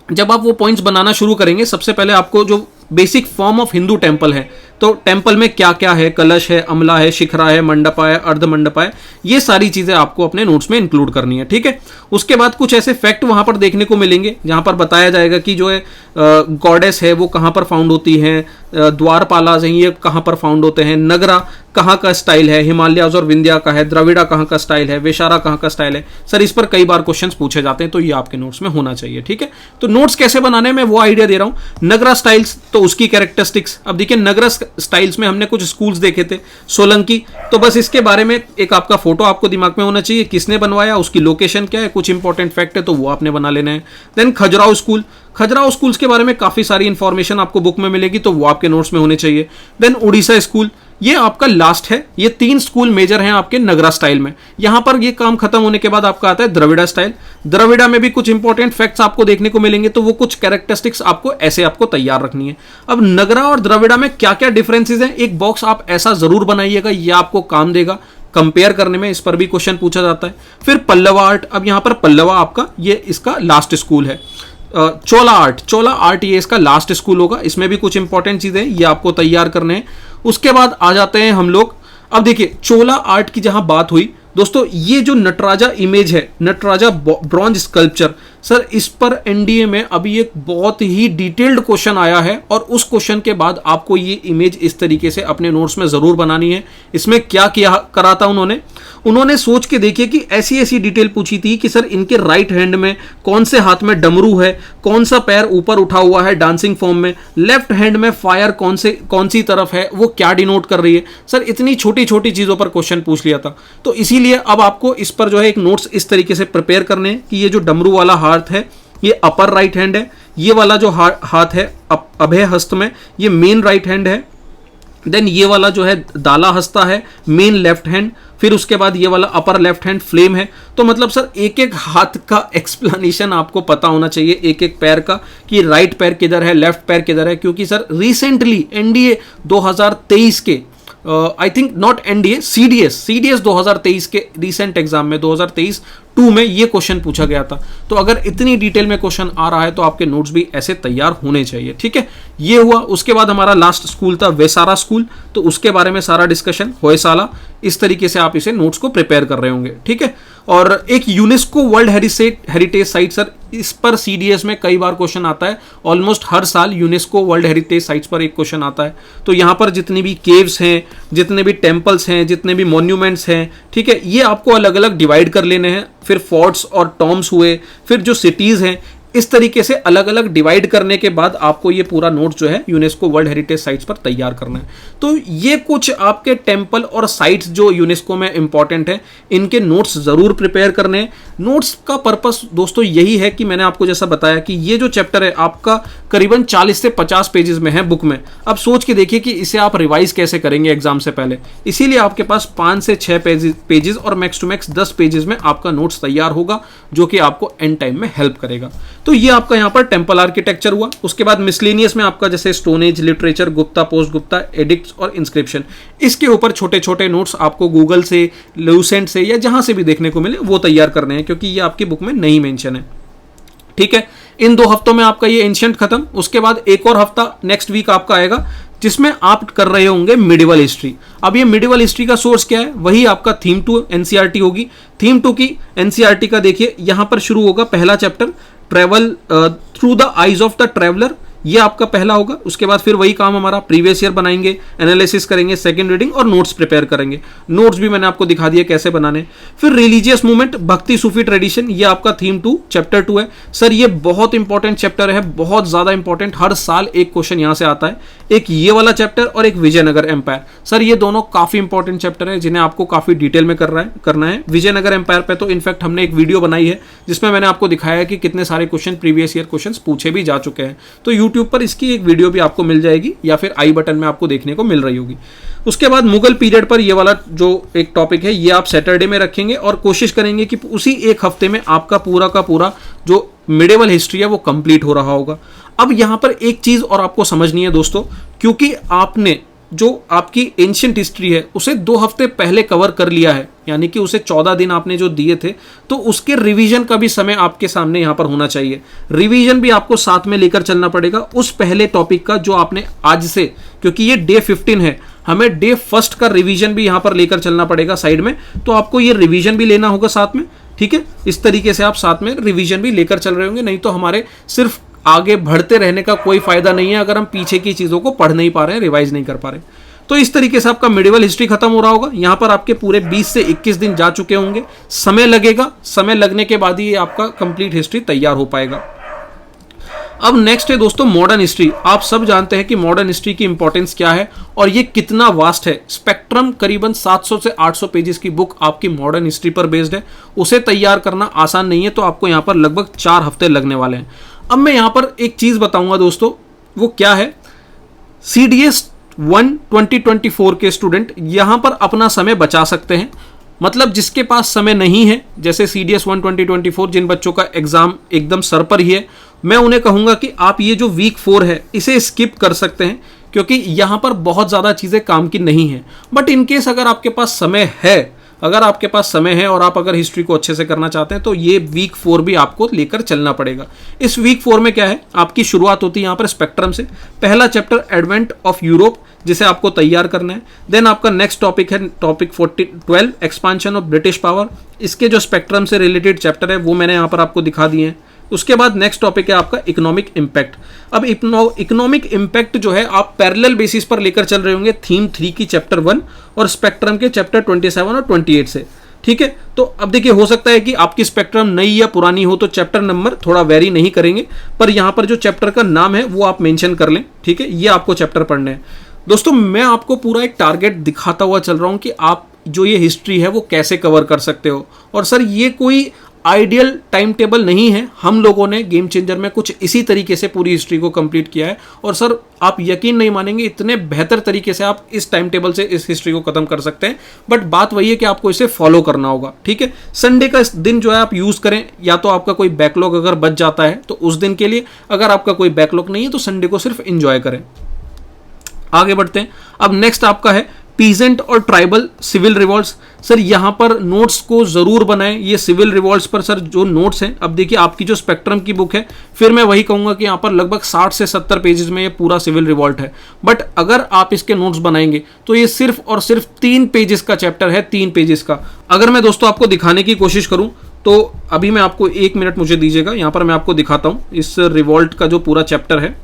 S1: जब आप वो पॉइंट्स बनाना शुरू करेंगे, सबसे पहले आपको जो basic form of Hindu temple है, तो टेम्पल में क्या क्या है, कलश है, अमला है, शिखरा है, मंडपा है, अर्ध मंडपा है, ये सारी चीजें आपको अपने नोट्स में इंक्लूड करनी है। ठीक है, उसके बाद कुछ ऐसे फैक्ट वहां पर देखने को मिलेंगे जहां पर बताया जाएगा कि जो है गॉडेस है वो कहां पर फाउंड होती है, द्वारपालास हैं ये कहां पर फाउंड होते हैं, नगरा कहां का स्टाइल है, हिमालयाज और विंध्या का है, द्रविड़ा कहां का स्टाइल है, वेसारा कहां का स्टाइल है। सर इस पर कई बार क्वेश्चंस पूछे जाते हैं, तो ये आपके नोट्स में होना चाहिए। ठीक है, तो नोट्स कैसे बनाने में वो आइडिया दे रहा हूं। नगरा स्टाइल्स, तो उसकी कैरेक्टरिस्टिक्स। अब देखिए नगरा स्टाइल्स में हमने कुछ स्कूल्स देखे थे, सोलंकी, तो बस इसके बारे में एक आपका फोटो आपको दिमाग में होना चाहिए, किसने बनवाया, उसकी लोकेशन क्या है, कुछ इंपॉर्टेंट फैक्ट है तो वो आपने बना लेना है। Then Khajuraho school, Khajuraho schools के बारे में काफी सारी इंफॉर्मेशन आपको बुक में मिलेगी, तो वो आपके नोट्स में होने चाहिए। देन उड़ीसा स्कूल, ये आपका लास्ट है। ये 3 स्कूल मेजर हैं आपके नगरा स्टाइल में। यहां पर ये काम खत्म होने के बाद आपका आता है द्रविड़ा स्टाइल। द्रविड़ा में भी कुछ इंपॉर्टेंट फैक्ट्स आपको देखने को मिलेंगे, तो वो कुछ कैरेक्टरिस्टिक्स आपको ऐसे आपको तैयार रखनी है। अब नगरा और द्रविड़ा में क्या क्या डिफरेंसेस हैं, एक बॉक्स आप ऐसा जरूर बनाइएगा, ये आपको काम देगा कंपेयर करने में, इस पर भी क्वेश्चन पूछा जाता है। फिर पल्लवा आर्ट, अब यहां पर पल्लवा आपका ये इसका लास्ट स्कूल है। चोला आर्ट ये इसका लास्ट स्कूल होगा, इसमें भी कुछ इंपॉर्टेंट चीजें ये आपको तैयार करने हैं। उसके बाद आ जाते हैं हम लोग, अब देखिए चोला आर्ट की जहां बात हुई दोस्तों, ये जो नटराजा इमेज है, नटराजा ब्रॉन्ज स्कल्पचर, सर इस पर एनडीए में अभी एक बहुत ही डिटेल्ड क्वेश्चन आया है, और उस क्वेश्चन के बाद आपको ये इमेज इस तरीके से अपने नोट्स में जरूर बनानी है। इसमें क्या किया करा था उन्होंने, उन्होंने सोच के देखिए कि ऐसी ऐसी डिटेल पूछी थी कि सर इनके राइट हैंड में कौन से हाथ में डमरू है, कौन सा पैर ऊपर उठा हुआ है डांसिंग फॉर्म में, लेफ्ट हैंड में फायर कौन सी तरफ है, वो क्या डिनोट कर रही है। सर इतनी छोटी छोटी चीजों पर क्वेश्चन पूछ लिया था। तो इसीलिए अब आपको इस पर जो है एक नोट्स इस तरीके से प्रिपेयर करने हैं कि ये जो डमरू वाला हाथ है ये अपर राइट हैंड है, ये वाला जो हाथ है अभय हस्त में ये मेन राइट हैंड है, देन ये वाला जो है दाला हस्ता है मेन लेफ्ट हैंड, फिर उसके बाद ये वाला अपर लेफ्ट हैंड फ्लेम है। तो मतलब सर एक एक हाथ का एक्सप्लेनेशन आपको पता होना चाहिए, एक एक पैर का, कि राइट पैर किधर है, लेफ्ट पैर किधर है। क्योंकि सर रिसेंटली एनडीए 2023 के I think not NDA CDS 2023 के रिसेंट एग्जाम में 2023-2 में ये क्वेश्चन पूछा गया था। तो अगर इतनी डिटेल में क्वेश्चन आ रहा है तो आपके नोट्स भी ऐसे तैयार होने चाहिए। ठीक है, ये हुआ। उसके बाद हमारा लास्ट स्कूल था वेसारा स्कूल, तो उसके बारे में सारा डिस्कशन होयसाला, इस तरीके से आप इसे नोट्स को प्रिपेयर कर रहे होंगे। ठीक है, और एक UNESCO world heritage site, sir इस पर सीडीएस में कई बार क्वेश्चन आता है, ऑलमोस्ट हर साल यूनेस्को वर्ल्ड हेरिटेज साइट्स पर एक क्वेश्चन आता है। तो यहाँ पर जितनी भी केव्स हैं, जितने भी टेम्पल्स हैं, जितने भी मॉन्यूमेंट्स हैं, ठीक है, ये आपको अलग अलग डिवाइड कर लेने हैं। फिर फोर्ट्स और टॉम्स हुए, फिर जो सिटीज हैं, इस तरीके से अलग अलग डिवाइड करने के बाद आपको ये पूरा नोट जो है यूनेस्को वर्ल्ड हेरिटेज साइट्स पर तैयार करना है। तो ये कुछ आपके टेम्पल और साइट्स जो यूनेस्को में इंपॉर्टेंट है, इनके नोट्स जरूर प्रिपेयर करने हैं। नोट्स का पर्पस दोस्तों यही है कि मैंने आपको जैसा बताया कि ये जो चैप्टर है आपका करीबन 40 से 50 पेजेस में है बुक में। अब सोच के देखिए कि इसे आप रिवाइज कैसे करेंगे एग्जाम से पहले। इसीलिए आपके पास 5 से 6 पेजेस और मैक्स टू मैक्स 10 पेजेस में आपका नोट्स तैयार होगा, जो कि आपको एंड टाइम में हेल्प करेगा। तो ये आपका यहाँ पर टेम्पल आर्किटेक्चर हुआ। उसके बाद मिसलेनियस में आपका जैसे stone age literature, Gupta, post Gupta, addicts और इंस्क्रिप्शन, इसके ऊपर छोटे छोटे नोट्स आपको गूगल से, लूसेंट से या जहां से भी देखने को मिले वो तैयार करने हैं, क्योंकि ये आपकी बुक में नहीं मेंशन है। ठीक है, इन 2 हफ्तों में आपका ये एंशिएंट खत्म। उसके बाद एक और हफ्ता नेक्स्ट वीक आपका आएगा जिसमें आप कर रहे होंगे मिडिवल हिस्ट्री। अब ये मिडिवल हिस्ट्री का सोर्स क्या है, वही आपका थीम 2 एनसीईआरटी होगी। थीम 2 की एनसीईआरटी का देखिए यहां पर शुरू होगा पहला chapter, travel through the eyes of the traveller, ये आपका पहला होगा। उसके बाद फिर वही काम हमारा प्रीवियस ईयर बनाएंगे, एनालिसिस करेंगे, सेकंड रीडिंग और नोट्स प्रिपेयर करेंगे। नोट्स भी मैंने आपको दिखा दिया कैसे बनाने। फिर रिलीजियस मूवमेंट, भक्ति सूफी ट्रेडिशन, ये आपका थीम 2 चैप्टर 2 है। सर ये बहुत इंपॉर्टेंट चैप्टर है, बहुत ज्यादा इंपॉर्टेंट, हर साल एक क्वेश्चन यहां से आता है। एक ये वाला चैप्टर और एक विजयनगर एम्पायर। सर ये दोनों काफी इंपॉर्टेंट चैप्टर है जिन्हें आपको काफी डिटेल में करना है। विजयनगर एम्पायर पे तो इनफैक्ट हमने एक वीडियो बनाई है जिसमें मैंने आपको दिखाया है कि कितने सारे क्वेश्चन प्रीवियस ईयर क्वेश्चन पूछे भी जा चुके हैं। तो यूट्यूब पर इसकी एक वीडियो भी आपको मिल जाएगी या फिर आई बटन में आपको देखने को मिल रही होगी। उसके बाद मुगल पीरियड पर ये वाला जो एक टॉपिक है ये आप सैटरडे में रखेंगे और कोशिश करेंगे कि उसी एक हफ्ते में आपका पूरा का पूरा जो मिडिवल हिस्ट्री है वो कंप्लीट हो रहा होगा। अब यहां पर एक चीज और आपको समझनी है दोस्तों, क्योंकि आपने जो आपकी एंशिएंट हिस्ट्री है उसे 2 हफ्ते पहले कवर कर लिया है, यानी कि उसे 14 दिन आपने जो दिए थे, तो उसके रिवीजन का भी समय आपके सामने यहां पर होना चाहिए। रिवीजन भी आपको साथ में लेकर चलना पड़ेगा उस पहले टॉपिक का जो आपने आज से, क्योंकि ये डे 15 है, हमें डे 1 का रिवीजन भी यहां पर लेकर चलना पड़ेगा साइड में। तो आपको ये रिवीजन भी लेना होगा साथ में। ठीक है, इस तरीके से आप साथ में रिवीजन भी लेकर चल रहे होंगे, नहीं तो हमारे सिर्फ आगे बढ़ते रहने का कोई फायदा नहीं है अगर हम पीछे की चीजों को पढ़ नहीं पा रहे हैं, रिवाइज नहीं कर पा रहे। तो इस तरीके से आपका मिडिवल हिस्ट्री खत्म हो रहा होगा। यहां पर आपके पूरे 20 से 21 दिन जा चुके होंगे। समय लगेगा, समय लगने के बाद ही आपका कंप्लीट हिस्ट्री तैयार हो पाएगा। अब नेक्स्ट है दोस्तों मॉडर्न हिस्ट्री। आप सब जानते हैं कि मॉडर्न हिस्ट्री की इंपॉर्टेंस क्या है और ये कितना वास्ट है। स्पेक्ट्रम करीबन 700 से 800 पेजेस की बुक आपकी मॉडर्न हिस्ट्री पर बेस्ड है। उसे तैयार करना आसान नहीं है, तो आपको यहां पर लगभग 4 हफ्ते लगने वाले हैं। अब मैं यहां पर एक चीज बताऊंगा दोस्तों, वो क्या है, CDS 1 2024 के स्टूडेंट यहां पर अपना समय बचा सकते हैं। मतलब जिसके पास समय नहीं है, जैसे CDS 1 2024 जिन बच्चों का एग्जाम एकदम सर पर ही है, मैं उन्हें कहूंगा कि आप ये जो वीक 4 है इसे स्किप कर सकते हैं, क्योंकि यहां पर बहुत ज्यादा चीजें काम की नहीं है। बट इनकेस अगर आपके पास समय है, और आप अगर हिस्ट्री को अच्छे से करना चाहते हैं, तो ये वीक 4 भी आपको लेकर चलना पड़ेगा। इस वीक 4 में क्या है, आपकी शुरुआत होती है यहाँ पर स्पेक्ट्रम से। पहला चैप्टर एडवेंट ऑफ यूरोप, जिसे आपको तैयार करना है। देन आपका नेक्स्ट टॉपिक है topic 12 expansion of British power. इसके जो स्पेक्ट्रम से रिलेटेड चैप्टर है वो मैंने यहाँ पर आपको दिखा दिए हैं। उसके बाद नेक्स्ट टॉपिक है आपका इकोनॉमिक इंपैक्ट। अब इकोनॉमिक इंपैक्ट जो है आप पैरेलल बेसिस पर लेकर चल रहे होंगे थीम 3 की चैप्टर 1 और स्पेक्ट्रम के चैप्टर 27 और 28 से। ठीक है। तो अब देखिए, हो सकता है कि आपकी स्पेक्ट्रम नई या पुरानी हो तो चैप्टर नंबर थोड़ा वेरी नहीं करेंगे, पर यहां पर जो चैप्टर का नाम है वो आप मेंशन कर लें, ठीक है। ये आपको चैप्टर पढ़ने हैं। दोस्तों मैं आपको पूरा एक टारगेट दिखाता हुआ चल रहा हूं कि आप जो ये हिस्ट्री है वो कैसे कवर कर सकते हो। और सर ये कोई आइडियल टाइम टेबल नहीं है, हम लोगों ने गेम चेंजर में कुछ इसी तरीके से पूरी हिस्ट्री को कंप्लीट किया है। और सर आप यकीन नहीं मानेंगे, इतने बेहतर तरीके से आप इस टाइम टेबल से इस हिस्ट्री को खत्म कर सकते हैं। बट बात वही है कि आपको इसे फॉलो करना होगा, ठीक है। संडे का इस दिन जो है आप यूज करें, या तो आपका कोई बैकलॉग अगर बच जाता है तो उस दिन के लिए, अगर आपका कोई बैकलॉग नहीं है तो संडे को सिर्फ एंजॉय करें। आगे बढ़ते हैं। अब नेक्स्ट आपका है पीजेंट और ट्राइबल सिविल रिवॉल्ट्स। सर यहां पर नोट्स को जरूर बनाएं, ये सिविल रिवॉल्ट्स पर सर जो नोट्स हैं। अब देखिए आपकी जो स्पेक्ट्रम की बुक है, फिर मैं वही कहूंगा कि यहां पर लगभग 60 से 70 पेजेस में ये पूरा सिविल रिवॉल्ट है। बट अगर आप इसके नोट्स बनाएंगे तो ये सिर्फ और सिर्फ 3 पेजेस का चैप्टर है, 3 पेजेस का। अगर मैं दोस्तों आपको दिखाने की कोशिश करूं तो अभी मैं आपको 1 मिनट मुझे दीजिएगा, यहां पर मैं आपको दिखाता हूं इस रिवॉल्ट का जो पूरा चैप्टर है,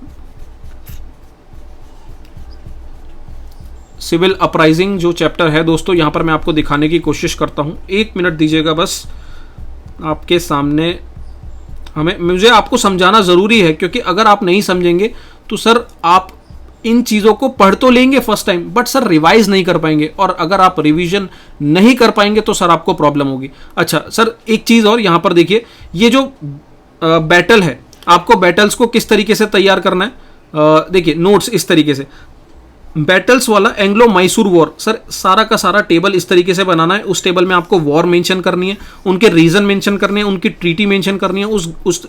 S1: सिविल अपराइजिंग जो चैप्टर है दोस्तों, यहां पर मैं आपको दिखाने की कोशिश करता हूं। 1 मिनट दीजिएगा बस, आपके सामने मुझे आपको समझाना जरूरी है, क्योंकि अगर आप नहीं समझेंगे तो सर आप इन चीजों को पढ़ तो लेंगे first time, but sir revise नहीं कर पाएंगे, और अगर आप रिवीजन नहीं कर पाएंगे तो सर आपको प्रॉब्लम होगी। अच्छा सर एक चीज और, यहां पर देखिए ये जो बैटल है, आपको बैटल्स को किस तरीके से तैयार करना है। देखिए नोट्स इस तरीके से, बैटल्स वाला एंग्लो मैसूर वॉर, सर सारा का सारा टेबल इस तरीके से बनाना है। उस टेबल में आपको वॉर मेंशन करनी है, उनके रीजन मेंशन करने हैं, उनकी ट्रीटी मेंशन करनी है, उस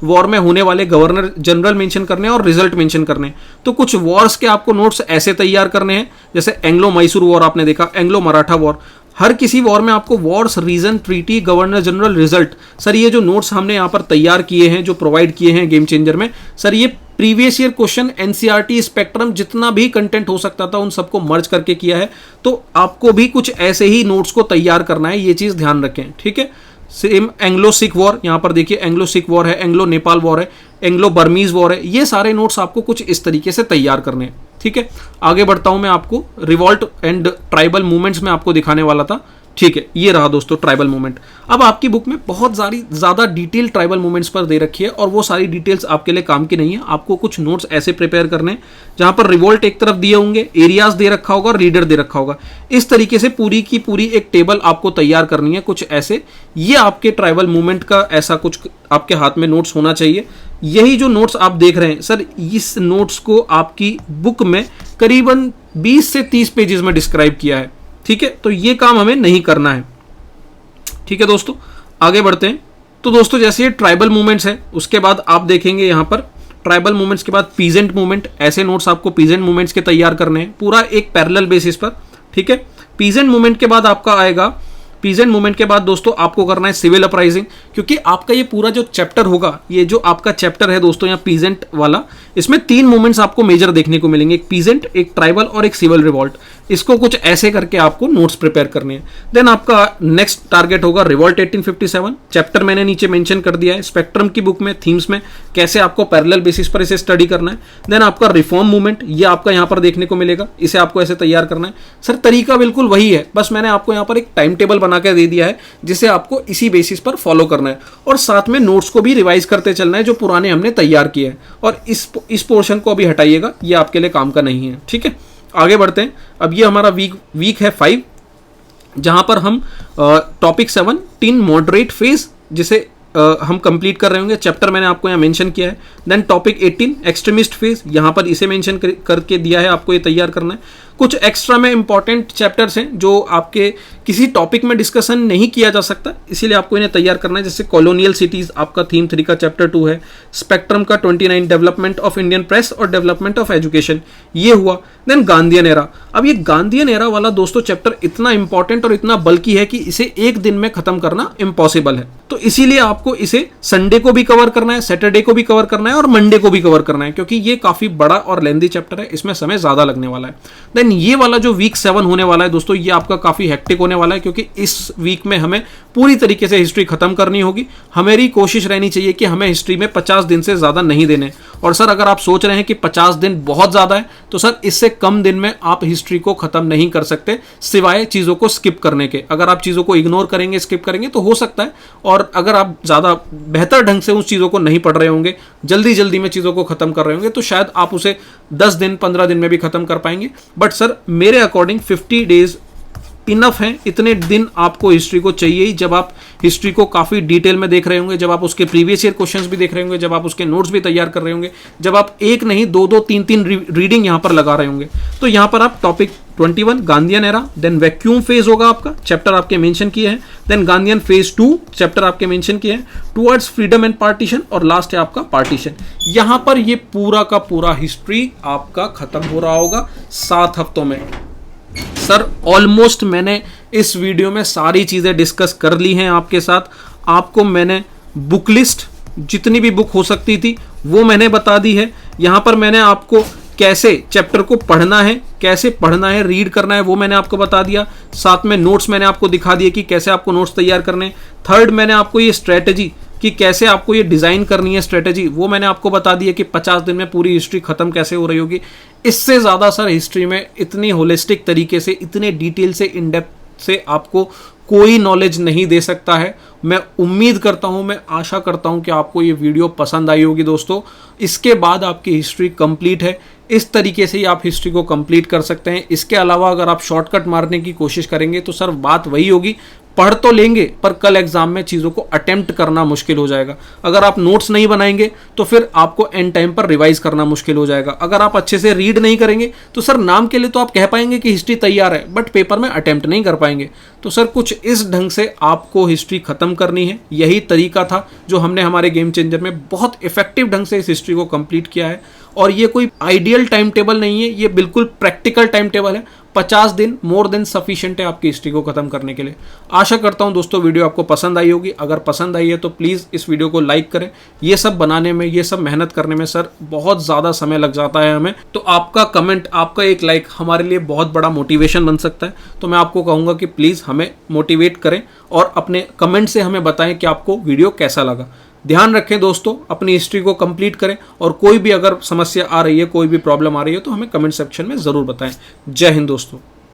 S1: वॉर में होने वाले गवर्नर जनरल मेंशन करने हैं और रिजल्ट मेंशन करने हैं। तो कुछ वॉर्स के आपको नोट्स ऐसे तैयार करने हैं, जैसे एंग्लो मैसूर वॉर आपने देखा, एंग्लो मराठा वॉर। हर किसी वॉर में आपको wars, reason, treaty, governor general, result, sir ये जो नोट्स हमने यहाँ पर तैयार किए हैं, जो प्रोवाइड किए हैं गेम चेंजर में, सर ये previous year question, NCERT, spectrum, जितना भी कंटेंट हो सकता था उन सबको मर्ज करके किया है। तो आपको भी कुछ ऐसे ही नोट्स को तैयार करना है, ये चीज ध्यान रखें, ठीक है। सेम एंग्लो सिख वॉर, यहां पर देखिए एंग्लो सिख वॉर है, एंग्लो नेपाल वॉर है, एंग्लो बर्मीज वॉर है। ये सारे नोट्स आपको कुछ इस तरीके से तैयार करने हैं, ठीक है। आगे बढ़ता हूं मैं, आपको रिवॉल्ट एंड ट्राइबल मूवमेंट्स में आपको दिखाने वाला था, ठीक है। ये रहा दोस्तों ट्राइबल मूवमेंट। अब आपकी बुक में बहुत सारी ज़्यादा डिटेल ट्राइबल मूवमेंट्स पर दे रखी है, और वो सारी डिटेल्स आपके लिए काम की नहीं है। आपको कुछ नोट्स ऐसे प्रिपेयर करने हैं जहां पर रिवोल्ट एक तरफ दिए होंगे, एरियाज दे रखा होगा और रीडर दे रखा होगा। इस तरीके से पूरी की पूरी एक टेबल आपको तैयार करनी है, कुछ ऐसे। ये आपके ट्राइबल मूवमेंट का ऐसा कुछ आपके हाथ में नोट्स होना चाहिए। यही जो नोट्स आप देख रहे हैं सर, इस नोट्स को आपकी बुक में करीबन 20 से 30 पेजेस में डिस्क्राइब किया है, ठीक है। तो ये काम हमें नहीं करना है, ठीक है दोस्तों। आगे बढ़ते हैं। तो दोस्तों जैसे ये ट्राइबल मूवमेंट्स है, उसके बाद आप देखेंगे यहाँ पर ट्राइबल मूवमेंट्स के बाद पीजेंट मूवमेंट। ऐसे नोट्स आपको पीजेंट मूवमेंट्स के तैयार करने हैं, पूरा एक पैरेलल बेसिस पर, ठीक है। पीजेंट मूवमेंट के बाद आपका आएगा, पीजेंट मूवमेंट के बाद दोस्तों आपको करना है सिविल अपराइजिंग, क्योंकि आपका ये पूरा जो चैप्टर होगा, ये जो आपका चैप्टर है दोस्तों यहाँ पीजेंट वाला, इसमें 3 मूवमेंट्स आपको मेजर देखने को मिलेंगे, एक पीजेंट, एक ट्राइबल और एक सिविल रिवॉल्ट। इसको कुछ ऐसे करके आपको नोट्स प्रिपेयर करने हैं। देन आपका नेक्स्ट टारगेट होगा रिवॉल्ट 1857। चैप्टर मैंने नीचे मेंशन कर दिया है, स्पेक्ट्रम की बुक में थीम्स में कैसे आपको पैरेलल बेसिस पर इसे स्टडी करना है। देन आपका रिफॉर्म मूवमेंट, ये आपका यहाँ पर देखने को मिलेगा, इसे आपको ऐसे तैयार करना है। सर तरीका बिल्कुल वही है, बस मैंने आपको यहाँ पर एक टाइम टेबल बना के दे दिया है, जिसे आपको इसी बेसिस पर फॉलो करना है, और साथ में नोट्स को भी रिवाइज करते चलना है जो पुराने हमने तैयार किए हैं। और इस पोर्शन को अभी हटाइएगा, ये आपके लिए काम का नहीं है, ठीक है। आगे बढ़ते हैं। अब ये हमारा वीक है 5, जहां पर हम टॉपिक 17 मॉडरेट फेज, जिसे हम कंप्लीट कर रहे होंगे। चैप्टर मैंने आपको यहाँ मेंशन किया है। देन टॉपिक 18 एक्सट्रीमिस्ट फेज, यहाँ पर इसे मेंशन करके दिया है, आपको ये तैयार करना है। कुछ एक्स्ट्रा में इंपॉर्टेंट चैप्टर्स हैं जो आपके किसी टॉपिक में डिस्कशन नहीं किया जा सकता, इसीलिए आपको इन्हें तैयार करना है। जैसे कॉलोनियल सिटीज आपका थीम 3 का चैप्टर 2 है, स्पेक्ट्रम का 29 डेवलपमेंट ऑफ इंडियन प्रेस और डेवलपमेंट ऑफ एजुकेशन, ये हुआ। Then Gandhian era. अब ये गांधीयन एरा वाला दोस्तों चैप्टर इतना इंपॉर्टेंट और इतना बल्कि है कि इसे एक दिन में खत्म करना इम्पॉसिबल है, तो इसीलिए आपको इसे संडे को भी कवर करना है, सैटरडे को भी कवर करना है और मंडे को भी कवर करना है, क्योंकि ये काफी बड़ा और लेंदी चैप्टर है, इसमें समय ज्यादा लगने वाला है। देन ये वाला जो वीक 7 होने वाला है दोस्तों, ये आपका काफी हेक्टिक होने वाला है, क्योंकि इस वीक में हमें पूरी तरीके से हिस्ट्री खत्म करनी होगी। हमारी कोशिश रहनी चाहिए कि हमें हिस्ट्री में 50 दिन से ज्यादा नहीं देने, और सर अगर आप सोच रहे हैं कि 50 दिन बहुत ज़्यादा है, तो सर इससे कम दिन में आप हिस्ट्री को ख़त्म नहीं कर सकते, सिवाय चीज़ों को स्किप करने के। अगर आप चीज़ों को इग्नोर करेंगे, स्किप करेंगे तो हो सकता है, और अगर आप ज़्यादा बेहतर ढंग से उस चीज़ों को नहीं पढ़ रहे होंगे, जल्दी जल्दी में चीज़ों को ख़त्म कर रहे होंगे, तो शायद आप उसे 10 दिन 15 दिन में भी ख़त्म कर पाएंगे। बट सर मेरे अकॉर्डिंग 50 डेज इनफ है। इतने दिन आपको हिस्ट्री को चाहिए ही, जब आप हिस्ट्री को काफ़ी डिटेल में देख रहे होंगे, जब आप उसके प्रीवियस ईयर क्वेश्चंस भी देख रहे होंगे, जब आप उसके नोट्स भी तैयार कर रहे होंगे, जब आप एक नहीं दो दो तीन तीन रीडिंग यहाँ पर लगा रहे होंगे। तो यहाँ पर आप topic 21 Gandhian era, then vacuum phase होगा आपका, चैप्टर आपके मेंशन किए हैं, देन गांधीयन फेज 2 चैप्टर आपके मेंशन किए हैं, टुवर्ड्स फ्रीडम एंड पार्टीशन, और लास्ट है आपका पार्टीशन। यहाँ पर ये पूरा का पूरा हिस्ट्री आपका खत्म हो रहा होगा 7 हफ्तों में। सर ऑलमोस्ट मैंने इस वीडियो में सारी चीज़ें डिस्कस कर ली हैं आपके साथ। आपको मैंने बुक लिस्ट जितनी भी बुक हो सकती थी वो मैंने बता दी है। यहाँ पर मैंने आपको कैसे चैप्टर को पढ़ना है, कैसे पढ़ना है, रीड करना है, वो मैंने आपको बता दिया। साथ में नोट्स मैंने आपको दिखा दिए कि कैसे आपको नोट्स तैयार करने। थर्ड, मैंने आपको ये स्ट्रेटजी कि कैसे आपको ये डिज़ाइन करनी है स्ट्रेटजी, वो मैंने आपको बता दी है कि 50 दिन में पूरी हिस्ट्री ख़त्म कैसे हो रही होगी। इससे ज़्यादा सर हिस्ट्री में इतनी होलिस्टिक तरीके से, इतने डिटेल से, इन डेप्थ से आपको कोई नॉलेज नहीं दे सकता है। मैं उम्मीद करता हूँ, मैं आशा करता हूँ कि आपको ये वीडियो पसंद आई होगी दोस्तों। इसके बाद आपकी हिस्ट्री कंप्लीट है। इस तरीके से ही आप हिस्ट्री को कंप्लीट कर सकते हैं। इसके अलावा अगर आप शॉर्टकट मारने की कोशिश करेंगे तो सर बात वही होगी, पढ़ तो लेंगे पर कल एग्जाम में चीज़ों को अटेम्प्ट करना मुश्किल हो जाएगा। अगर आप नोट्स नहीं बनाएंगे तो फिर आपको एंड टाइम पर रिवाइज करना मुश्किल हो जाएगा। अगर आप अच्छे से रीड नहीं करेंगे तो सर नाम के लिए तो आप कह पाएंगे कि हिस्ट्री तैयार है, बट पेपर में अटेम्प्ट नहीं कर पाएंगे। तो सर कुछ इस ढंग से आपको हिस्ट्री खत्म करनी है। यही तरीका था जो हमने हमारे गेम चेंजर में बहुत इफेक्टिव ढंग से इस हिस्ट्री को कंप्लीट किया है। और ये कोई आइडियल टाइम टेबल नहीं है, ये बिल्कुल प्रैक्टिकल टाइम टेबल है। 50 दिन मोर देन सफिशिएंट है आपकी हिस्ट्री को खत्म करने के लिए। आशा करता हूं दोस्तों वीडियो आपको पसंद आई होगी। अगर पसंद आई है तो प्लीज़ इस वीडियो को लाइक करें। ये सब बनाने में, ये सब मेहनत करने में सर बहुत ज़्यादा समय लग जाता है हमें, तो आपका कमेंट, आपका एक लाइक हमारे लिए बहुत बड़ा मोटिवेशन बन सकता है। तो मैं आपको कहूँगा कि प्लीज़ हमें मोटिवेट करें और अपने कमेंट से हमें बताएं कि आपको वीडियो कैसा लगा। ध्यान रखें दोस्तों, अपनी हिस्ट्री को कंप्लीट करें, और कोई भी अगर समस्या आ रही है, कोई भी प्रॉब्लम आ रही है तो हमें कमेंट सेक्शन में ज़रूर बताएं। जय हिंद दोस्तों।